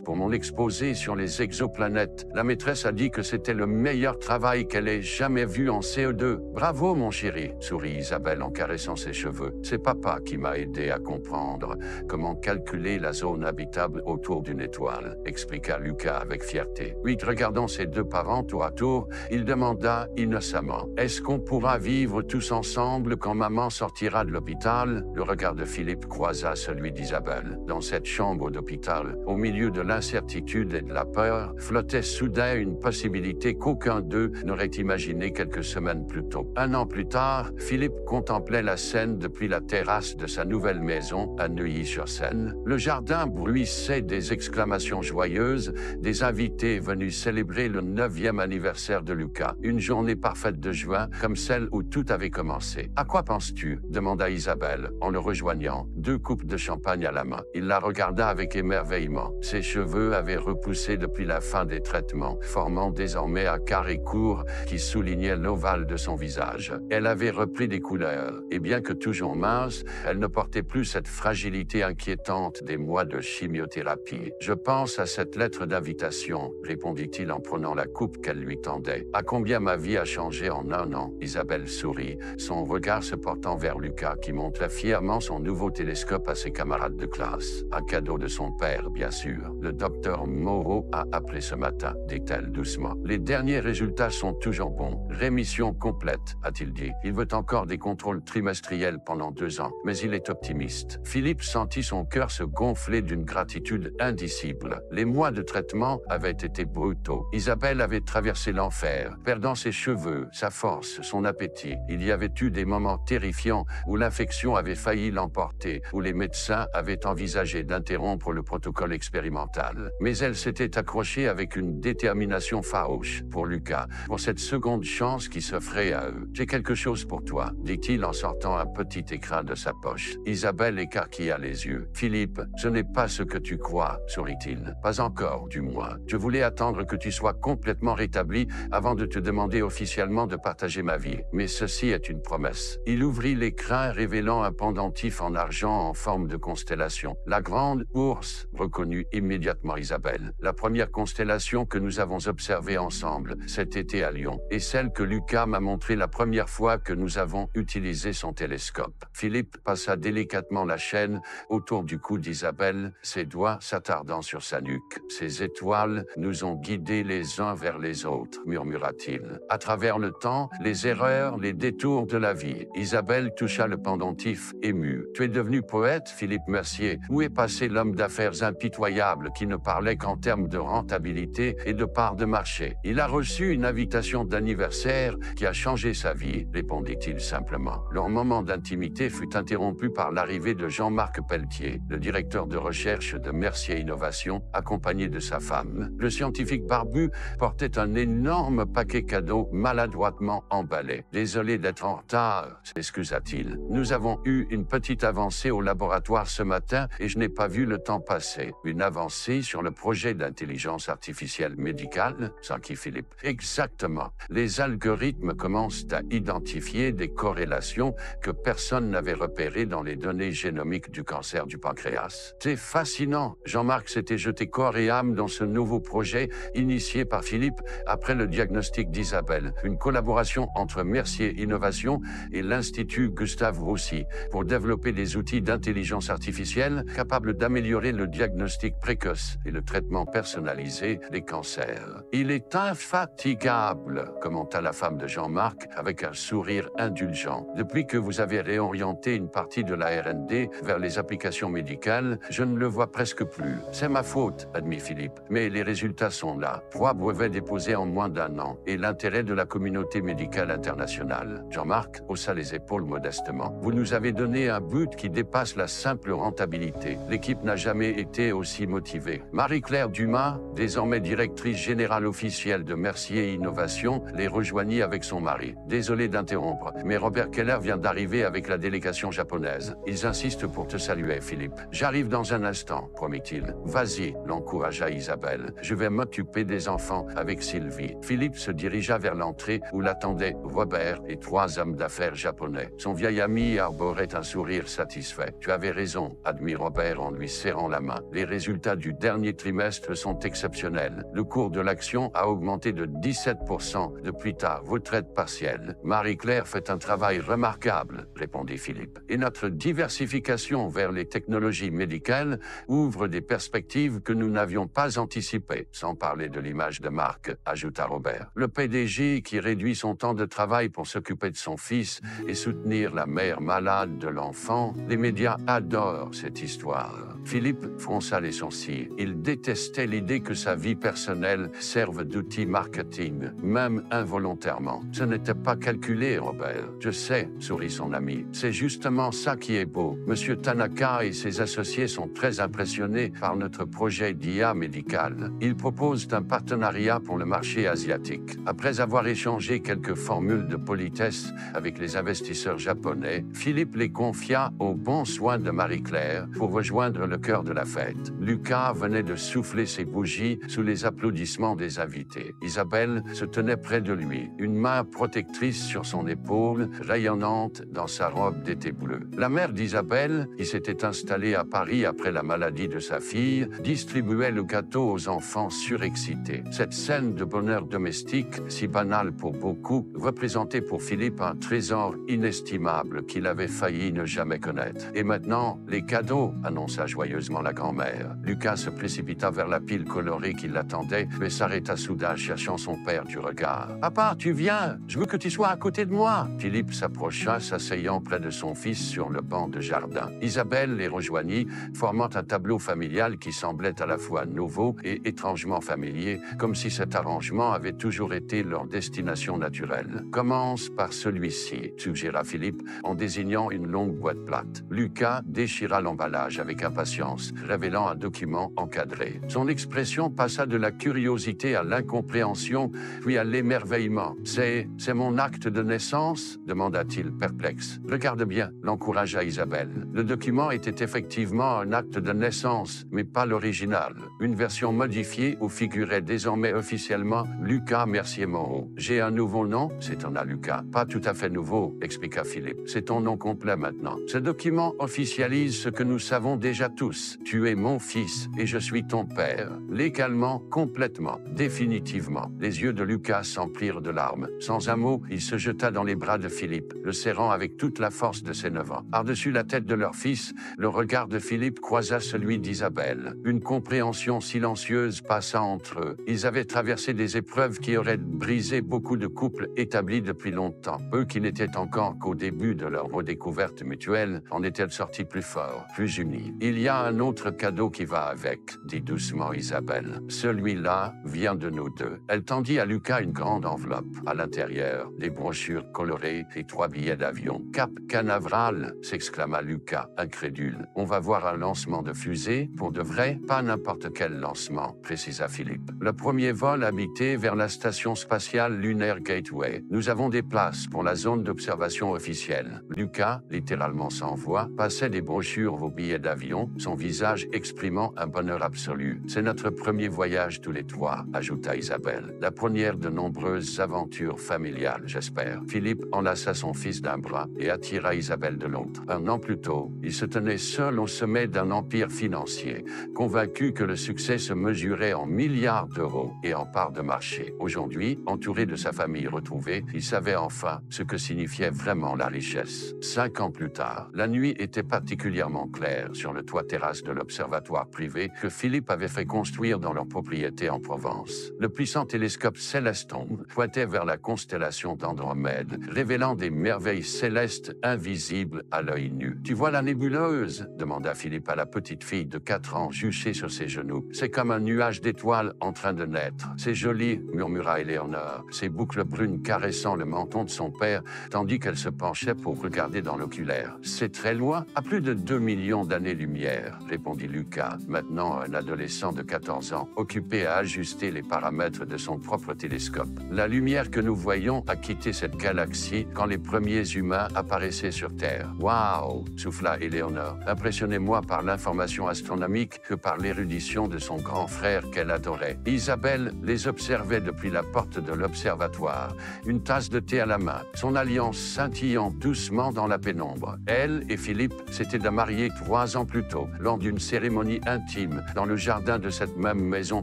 pour mon exposé sur les exoplanètes. La maîtresse a dit que c'était le meilleur travail qu'elle ait jamais vu en CE2. Bravo, mon chéri, sourit Isabelle en caressant ses cheveux. C'est papa qui m'a aidé à comprendre comment calculer la zone habitable autour d'une étoile, expliqua Lucas avec fierté. Puis, regardant ses deux parents tour à tour, il demanda innocemment: Est-ce qu'on pourra vivre tous ensemble quand maman sortira de l'hôpital? Le regard de Philippe croisa celui d'Isabelle. Dans cette chambre d'hôpital, au milieu de l'incertitude et de la peur, flottait soudain une possibilité qu'aucun d'eux n'aurait imaginé quelques semaines plus tôt. Un an plus tard, Philippe contemplait la scène depuis la terrasse de sa nouvelle maison à Neuilly-sur-Seine. Le jardin bruissait des exclamations joyeuses, des invités venus célébrer le 9e anniversaire de Lucas. Une journée parfaite de juin, comme celle où tout avait commencé. « À quoi penses-tu » demanda Isabelle, en le rejoignant, deux coupes de champagne à la main. Il la regarda avec émerveillement. Ses cheveux avaient repoussé depuis la fin des traitements, formant désormais un carré court qui soulignait l'ovale de son visage. Elle avait repris des couleurs, et bien que toujours mince, elle ne portait plus cette fragilité inquiétante des mois de chimiothérapie. « Je pense à cette lettre d'invitation, » répondit-il en prenant la coupe qu'elle lui tendait. « À combien ma vie a changé en un an ?» Isabelle sourit, son regard se portant vers Lucas qui montrait fièrement son nouveau télescope à ses camarades de classe. Un cadeau de son père, bien sûr. Le docteur Moreau a appelé ce matin, dit-elle doucement. Les derniers résultats sont toujours bons. Rémission complète, a-t-il dit. Il veut encore des contrôles trimestriels pendant 2 ans, mais il est optimiste. Philippe sentit son cœur se gonfler d'une gratitude indicible. Les mois de traitement avaient été brutaux. Isabelle avait traversé l'enfer, perdant ses cheveux, sa force, son appétit. Il y avait eu des moments terrifiants où l'infection avait failli l'emporter, où les médecins avaient envisagé d'interrompre le protocole expérimental. Mais elle s'était accrochée avec une détermination farouche pour Lucas, pour cette seconde chance qui s'offrait à eux. « J'ai quelque chose pour toi », dit-il en sortant un petit écrin de sa poche. Isabelle écarquilla les yeux. « Philippe, ce n'est pas ce que tu crois, » sourit-il. « Pas encore, du moins. Je voulais attendre que tu sois complètement rétabli avant de te demander officiellement de partager ma vie. Mais ceci est une promesse. » Il ouvrit l'écrin révélant un pendentif en argent en forme de constellation. La grande ours, reconnut immédiatement Isabelle. La première constellation que nous avons observée ensemble cet été à Lyon, et celle que Lucas m'a montrée la première fois que nous avons utilisé son télescope. Philippe passa délicatement la chaîne autour du cou d'Isabelle, ses doigts s'attardant sur sa nuque. Ces étoiles nous ont guidés les uns vers les autres, murmura-t-il. À travers le temps, les erreurs, les détours de la vie. Isabelle toucha le pendentif, émue. Tu es devenu poète, Philippe Mercier. Où est passé l'homme d'affaires impitoyable qui ne parlait qu'en termes de rentabilité et de part de marché. Il a reçu une invitation d'anniversaire qui a changé sa vie, répondit-il simplement. Leur moment d'intimité fut interrompu par l'arrivée de Jean-Marc Pelletier, le directeur de recherche de Mercier Innovation, accompagné de sa femme. Le scientifique barbu portait un énorme paquet cadeau maladroitement emballé. Désolé d'être en retard, s'excusa-t-il. Nous avons eu une petite avancée au laboratoire ce matin et je n'ai pas vu le temps passer. Une avancée sur le projet d'intelligence artificielle médicale, s'enquit Philippe. Exactement. Les algorithmes commencent à identifier des corrélations que personne n'avait repérées dans les données génomiques du cancer du pancréas. C'est fascinant. Jean-Marc s'était jeté corps et âme dans ce nouveau projet initié par Philippe après le diagnostic d'Isabelle. Une collaboration entre Mercier Innovation et l'Institut Gustave Roussy pour développer des outils d'intelligence artificielle capables d'améliorer le diagnostic précoce et le traitement personnalisé des cancers. Il est infatigable, commenta la femme de Jean-Marc avec un sourire indulgent. Depuis que vous avez réorienté une partie de la R&D vers les applications médicales, je ne le vois presque plus. C'est ma faute, admit Philippe, mais les résultats sont là. 3 brevets déposés en moins d'1 an et l'intérêt de la communauté médicale internationale. Jean-Marc haussa les épaules modestement. Vous nous avez donné un but qui dépasse la simple rentabilité. L'équipe n'a jamais été aussi motivée. Marie-Claire Dumas, désormais directrice générale officielle de Mercier Innovation, les rejoignit avec son mari. Désolé d'interrompre, mais Robert Keller vient d'arriver avec la délégation japonaise. Ils insistent pour te saluer, Philippe. J'arrive dans un instant, promit-il. Vas-y, l'encouragea Isabelle. Je vais m'occuper des enfants avec Sylvie. Philippe se dirigea vers l'entrée où l'attendaient Robert et 3 hommes d'affaires japonais. Son vieil ami arborait un sourire satisfait. Tu avais raison, admit Robert en lui serrant la main. Les résultats du dernier trimestre sont exceptionnels. Le cours de l'action a augmenté de 17% depuis ta retraite partielle. Marie-Claire fait un travail remarquable, répondit Philippe. Et notre diversification vers les technologies médicales ouvre des perspectives que nous n'avions pas anticipées, sans parler de l'image de marque, ajouta Robert. Le PDG qui réduit son temps de travail pour s'occuper de son fils et soutenir la mère malade de l'enfant, les médias adorent cette histoire. Philippe fronça les sourcils. Il détestait l'idée que sa vie personnelle serve d'outil marketing, même involontairement. Ce n'était pas calculé, Robert. Je sais, sourit son ami. C'est justement ça qui est beau. Monsieur Tanaka et ses associés sont très impressionnés par notre projet d'IA médicale. Ils proposent un partenariat pour le marché asiatique. Après avoir échangé quelques formules de politesse avec les investisseurs japonais, Philippe les confia aux bons soins de Marie-Claire pour rejoindre le cœur de la fête. Lucas venait de souffler ses bougies sous les applaudissements des invités. Isabelle se tenait près de lui, une main protectrice sur son épaule, rayonnante dans sa robe d'été bleue. La mère d'Isabelle, qui s'était installée à Paris après la maladie de sa fille, distribuait le gâteau aux enfants surexcités. Cette scène de bonheur domestique, si banale pour beaucoup, représentait pour Philippe un trésor inestimable qu'il avait failli ne jamais connaître. Et maintenant, les cadeaux, annonça joyeusement la grand-mère. Lucas se précipita vers la pile colorée qui l'attendait, mais s'arrêta soudain, cherchant son père du regard. « Papa, tu viens, je veux que tu sois à côté de moi !» Philippe s'approcha, s'asseyant près de son fils sur le banc de jardin. Isabelle les rejoignit, formant un tableau familial qui semblait à la fois nouveau et étrangement familier, comme si cet arrangement avait toujours été leur destination naturelle. « Commence par celui-ci », suggéra Philippe, en désignant une longue boîte plate. Lucas déchira l'emballage avec impatience, révélant un document encadré. Son expression passa de la curiosité à l'incompréhension, puis à l'émerveillement. « C'est mon acte de naissance ?» demanda-t-il perplexe. « Regarde bien », l'encouragea Isabelle. Le document était effectivement un acte de naissance, mais pas l'original. Une version modifiée où figurait désormais officiellement Lucas Mercier-Moreau. « J'ai un nouveau nom ?» s'étonna Lucas. « Pas tout à fait nouveau », expliqua Philippe. « C'est ton nom complet maintenant. Ce document officialise ce que nous savons déjà tous. Tu es mon fils et je suis ton père. Légalement, complètement, définitivement. » Les yeux de Lucas s'emplirent de larmes. Sans un mot, il se jeta dans les bras de Philippe, le serrant avec toute la force de ses 9 ans. Par-dessus la tête de leur fils, le regard de Philippe croisa celui d'Isabelle. Une compréhension silencieuse passa entre eux. Ils avaient traversé des épreuves qui auraient brisé beaucoup de couples établis depuis longtemps. Eux qui n'étaient encore qu'au début de leur redécouverte mutuelle en étaient sortis plus forts, plus unis. Il y a un autre cadeau qui va avec, dit doucement Isabelle. Celui-là vient de nous deux. Elle tendit à Lucas une grande enveloppe. À l'intérieur, des brochures colorées et 3 billets d'avion. Cap Canaveral, s'exclama Lucas, incrédule. On va voir un lancement de fusée, pour de vrai, pas n'importe quel lancement, précisa Philippe. Le premier vol habité vers la station spatiale Lunar Gateway. Nous avons des places pour la zone d'observation officielle. Lucas, littéralement sans voix, passait des brochures aux billets d'avion, son visage exprimant un bonheur absolu. C'est notre premier voyage tous les trois, ajouta Isabelle. La première de nombreuses aventures familiales, j'espère. Philippe enlaça son fils d'un bras et attira Isabelle de l'autre. Un an plus tôt, il se tenait seul au sommet d'un empire financier, convaincu que le succès se mesurait en milliards d'euros et en parts de marché. Aujourd'hui, entouré de sa famille retrouvée, il savait enfin ce que signifiait vraiment la richesse. 5 ans plus tard, la nuit était particulièrement claire sur le toit terrasse de l'observatoire privé que Philippe avait fait construire dans leur propriété en Provence. Le puissant télescope Céleston pointait vers la constellation d'Andromède, révélant des merveilles célestes invisibles à l'œil nu. « Tu vois la nébuleuse ?» demanda Philippe à la petite fille de 4 ans juchée sur ses genoux. « C'est comme un nuage d'étoiles en train de naître. C'est joli, murmura Éléonore, ses boucles brunes caressant le menton de son père, tandis qu'elle se penchait pour regarder dans l'oculaire. « C'est très loin, à plus de 2 millions d'années-lumière, répondit Lucas, maintenant un adolescent de 14 ans, occupé à ajuster les paramètres de son propre télescope. La lumière que nous voyons a quitté cette galaxie quand les premiers humains apparaissaient sur Terre. Waouh, souffla Éléonore, impressionnez-moi par l'information astronomique que par l'érudition de son grand frère qu'elle adorait. Isabelle les observait depuis la porte de l'observatoire, une tasse de thé à la main, son alliance scintillant doucement dans la pénombre. Elle et Philippe s'étaient mariés 3 ans plus tôt, lors d'une cérémonie intime dans le jardin de cette même maison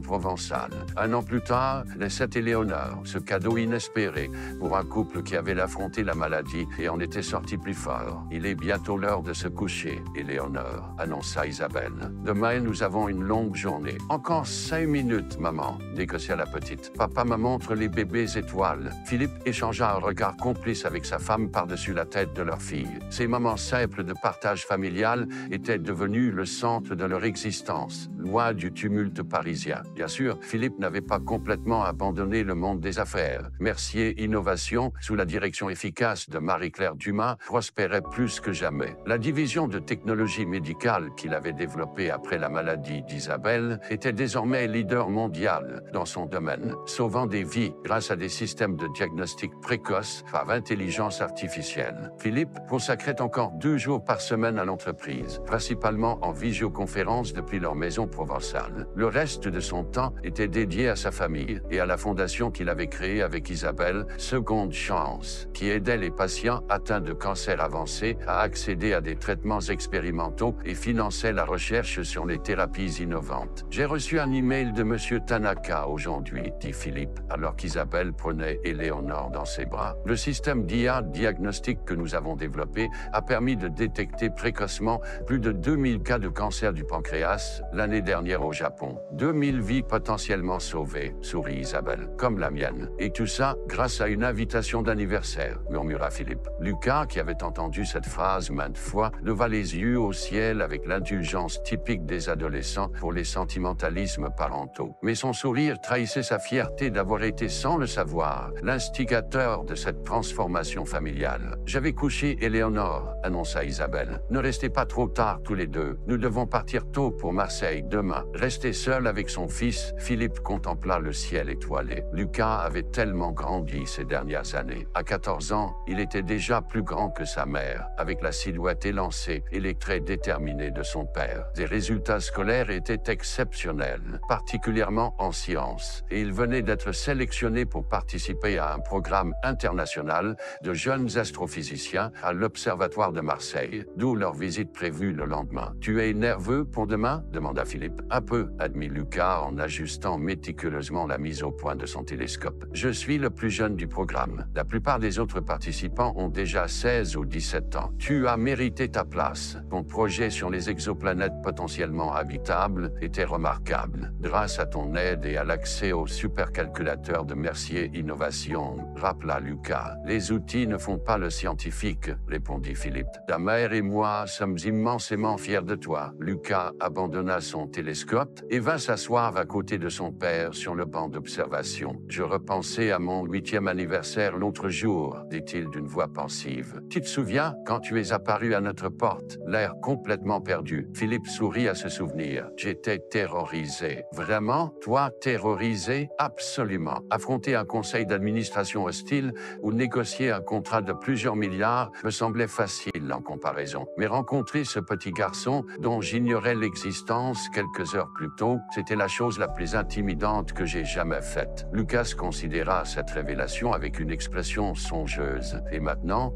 provençale. 1 an plus tard, naissait Éléonore, ce cadeau inespéré pour un couple qui avait affronté la maladie et en était sorti plus fort. Il est bientôt l'heure de se coucher, Éléonore, annonça Isabelle. Demain, nous avons une longue journée. Encore 5 minutes, maman, négociait la petite. Papa me montre les bébés étoiles. Philippe échangea un regard complice avec sa femme par-dessus la tête de leur fille. Ces moments simples de partage familial étaient devenus le centre de leur existence, loin du tumulte parisien. Bien sûr, Philippe n'avait pas complètement abandonné le monde des affaires. Mercier Innovation, sous la direction efficace de Marie-Claire Dumas, prospérait plus que jamais. La division de technologie médicale qu'il avait développée après la maladie d'Isabelle était désormais leader mondial dans son domaine, sauvant des vies grâce à des systèmes de diagnostic précoce par intelligence artificielle. Philippe consacrait encore 2 jours par semaine à l'entreprise, principalement en visioconférence depuis leur maison provençale. Le reste de son temps était dédié à sa famille et à la fondation qu'il avait créée avec Isabelle, Seconde Chance, qui aidait les patients atteints de cancer avancé à accéder à des traitements expérimentaux et finançait la recherche sur les thérapies innovantes. J'ai reçu un email de Monsieur Tanaka aujourd'hui, dit Philippe, alors qu'Isabelle prenait Éléonore dans ses bras. Le système d'IA diagnostic que nous avons développé a permis de détecter précocement plus de 2000 cas de cancer du pancréas l'année dernière au Japon. 2000 vies potentiellement sauvées, sourit Isabelle, comme la mienne. Et tout ça grâce à une invitation d'anniversaire, murmura Philippe. Lucas, qui avait entendu cette phrase maintes fois, leva les yeux au ciel avec l'indulgence typique des adolescents pour les sentimentalismes parentaux. Mais son sourire trahissait sa fierté d'avoir été, sans le savoir, l'instigateur de cette transformation familiale. J'avais couché Éléonore, annonça Isabelle. Ne restez pas trop tard tous les deux. Nous devons partir tôt pour Marseille demain. Resté seul avec son fils, Philippe contempla le ciel étoilé. Lucas avait tellement grandi ces dernières années. À 14 ans, il était déjà plus grand que sa mère, avec la silhouette élancée et les traits déterminés de son père. Ses résultats scolaires étaient exceptionnels, particulièrement en sciences, et il venait d'être sélectionné pour participer à un programme international de jeunes astrophysiciens à l'Observatoire de Marseille, d'où leur visite prévue le lendemain. « Tu es nerveux pour demain ?» demanda Philippe. « Un peu », admit Lucas en ajustant méticuleusement la mise au point de son télescope. « Je suis le plus jeune du programme. La plupart des autres participants ont déjà 16 ou 17 ans. Tu as mérité ta place. Ton projet sur les exoplanètes potentiellement habitables était remarquable. Grâce à ton aide et à l'accès au supercalculateur de Mercier Innovation, rappela Lucas. Les outils ne font pas le scientifique, répondit Philippe. Ta mère et moi sommes immensément fiers de toi. Lucas abandonna abandonna son télescope et vint s'asseoir à côté de son père sur le banc d'observation. « Je repensais à mon 8e anniversaire l'autre jour, dit-il d'une voix pensive. Tu te souviens quand tu es apparu à notre porte, l'air complètement perdu. » Philippe sourit à ce souvenir. « J'étais terrorisé. »« Vraiment? Toi, terrorisé? » »« Absolument. Affronter un conseil d'administration hostile ou négocier un contrat de plusieurs milliards me semblait facile en comparaison. Mais rencontrer ce petit garçon dont j'ignorais l'existence quelques heures plus tôt, c'était la chose la plus intimidante que j'ai jamais faite. » Lucas considéra cette révélation avec une expression songeuse. « Et maintenant,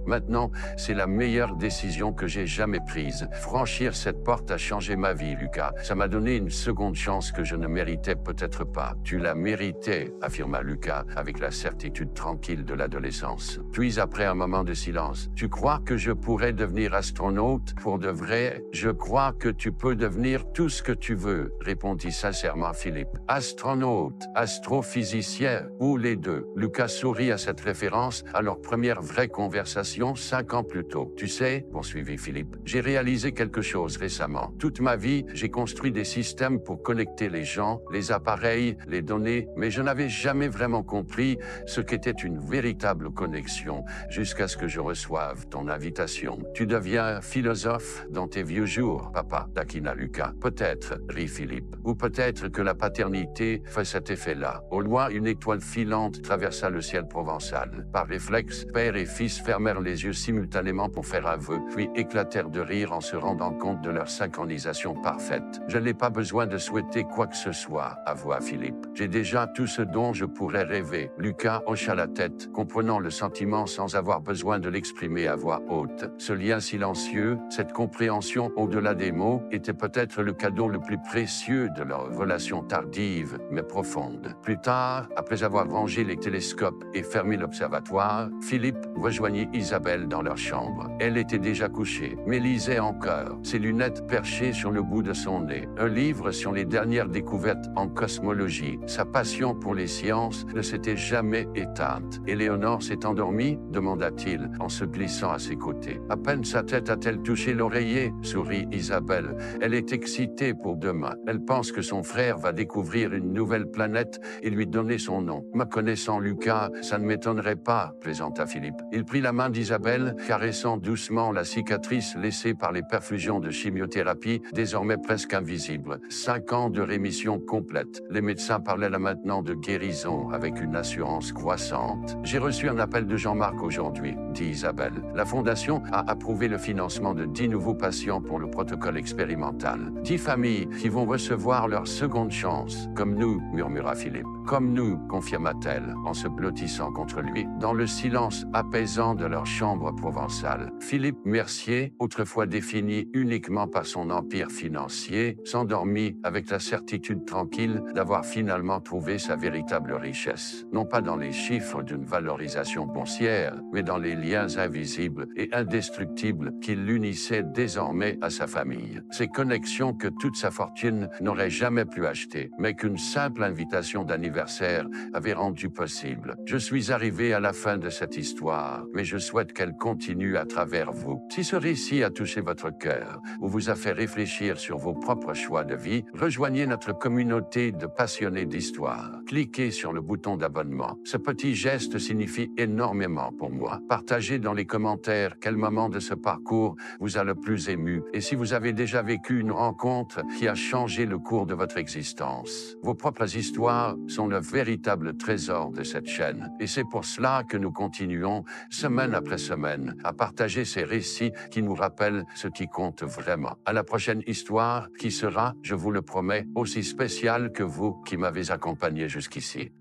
c'est la meilleure décision que j'ai jamais prise. Franchir cette porte a changé ma vie, Lucas. Ça m'a donné une seconde chance que je ne méritais peut-être pas. »« Tu l'as méritée, » affirma Lucas avec la certitude tranquille de l'adolescence. Puis après un moment de silence, « Tu crois que je pourrais devenir astronaute pour de vrai? »« Je crois que tu peux devenir tout ce que tu veux, » répondit sincèrement Philippe. « Astronaute, astrophysicien ou les deux. » Lucas sourit à cette référence à leur première vraie conversation 5 ans plus tôt. « Tu sais, » poursuivit Philippe, « j'ai réalisé quelque chose récemment. Toute ma vie, j'ai construit des systèmes pour connecter les gens, les appareils, les données, mais je n'avais jamais vraiment compris ce qu'était une véritable connexion jusqu'à ce que je reçoive ton invitation. Tu deviens philosophe dans tes vieux jours, papa, taquina Lucas. Peut-être, rit Philippe. Ou peut-être que la paternité fait cet effet-là. Au loin, une étoile filante traversa le ciel provençal. Par réflexe, père et fils fermèrent les yeux simultanément pour faire un vœu, puis éclatèrent de rire en se rendant compte de leur synchronisation parfaite. Je n'ai pas besoin de souhaiter quoi que ce soit, avoua Philippe. J'ai déjà tout ce dont je pourrais rêver. Lucas hocha la tête, comprenant le sentiment sans avoir besoin de l'exprimer à voix haute. Ce lien silencieux, cette compréhension au-delà des mots, était peut-être le cadeau le plus précieux de leur relation tardive, mais profonde. Plus tard, après avoir rangé les télescopes et fermé l'observatoire, Philippe rejoignit Isabelle dans leur chambre. Elle était déjà couchée, mais lisait encore, ses lunettes perchées sur le bout de son nez. Un livre sur les dernières découvertes en cosmologie. Sa passion pour les sciences ne s'était jamais éteinte. « Éléonore s'est endormie ?» demanda-t-il en se glissant à ses côtés. « À peine sa tête a-t-elle touché l'oreiller ?» sourit Isabelle. « Elle est excitée pour demain. Elle pense que son frère va découvrir une nouvelle planète et lui donner son nom. Me connaissant Lucas, ça ne m'étonnerait pas, » plaisanta Philippe. Il prit la main d'Isabelle, caressant doucement la cicatrice laissée par les perfusions de chimiothérapie, désormais presque invisible. 5 ans de rémission complète. Les médecins parlaient là maintenant de guérison avec une assurance croissante. « J'ai reçu un appel de Jean-Marc aujourd'hui, » dit Isabelle. « La Fondation a approuvé le financement de 10 nouveaux patients pour le protocole expérimental. 10 familles qui vont recevoir leur seconde chance. Comme nous, murmura Philippe. Comme nous, confirma-t-elle, en se blottissant contre lui, dans le silence apaisant de leur chambre provençale. Philippe Mercier, autrefois défini uniquement par son empire financier, s'endormit avec la certitude tranquille d'avoir finalement trouvé sa véritable richesse. Non pas dans les chiffres d'une valorisation boursière, mais dans les liens invisibles et indestructibles qui l'unissaient désormais à sa famille. Ces connexions que toute sa fortune n'aurait jamais pu acheter, mais qu'une simple invitation d'anniversaire avait rendu possible. Je suis arrivé à la fin de cette histoire, mais je souhaite qu'elle continue à travers vous. Si ce récit a touché votre cœur ou vous a fait réfléchir sur vos propres choix de vie, rejoignez notre communauté de passionnés d'histoire. Cliquez sur le bouton d'abonnement. Ce petit geste signifie énormément pour moi. Partagez dans les commentaires quel moment de ce parcours vous a le plus ému et si vous avez déjà vécu une rencontre qui a changé le cours de votre existence. Vos propres histoires sont le véritable trésor de cette chaîne. Et c'est pour cela que nous continuons, semaine après semaine, à partager ces récits qui nous rappellent ce qui compte vraiment. À la prochaine histoire qui sera, je vous le promets, aussi spéciale que vous qui m'avez accompagné jusqu'ici.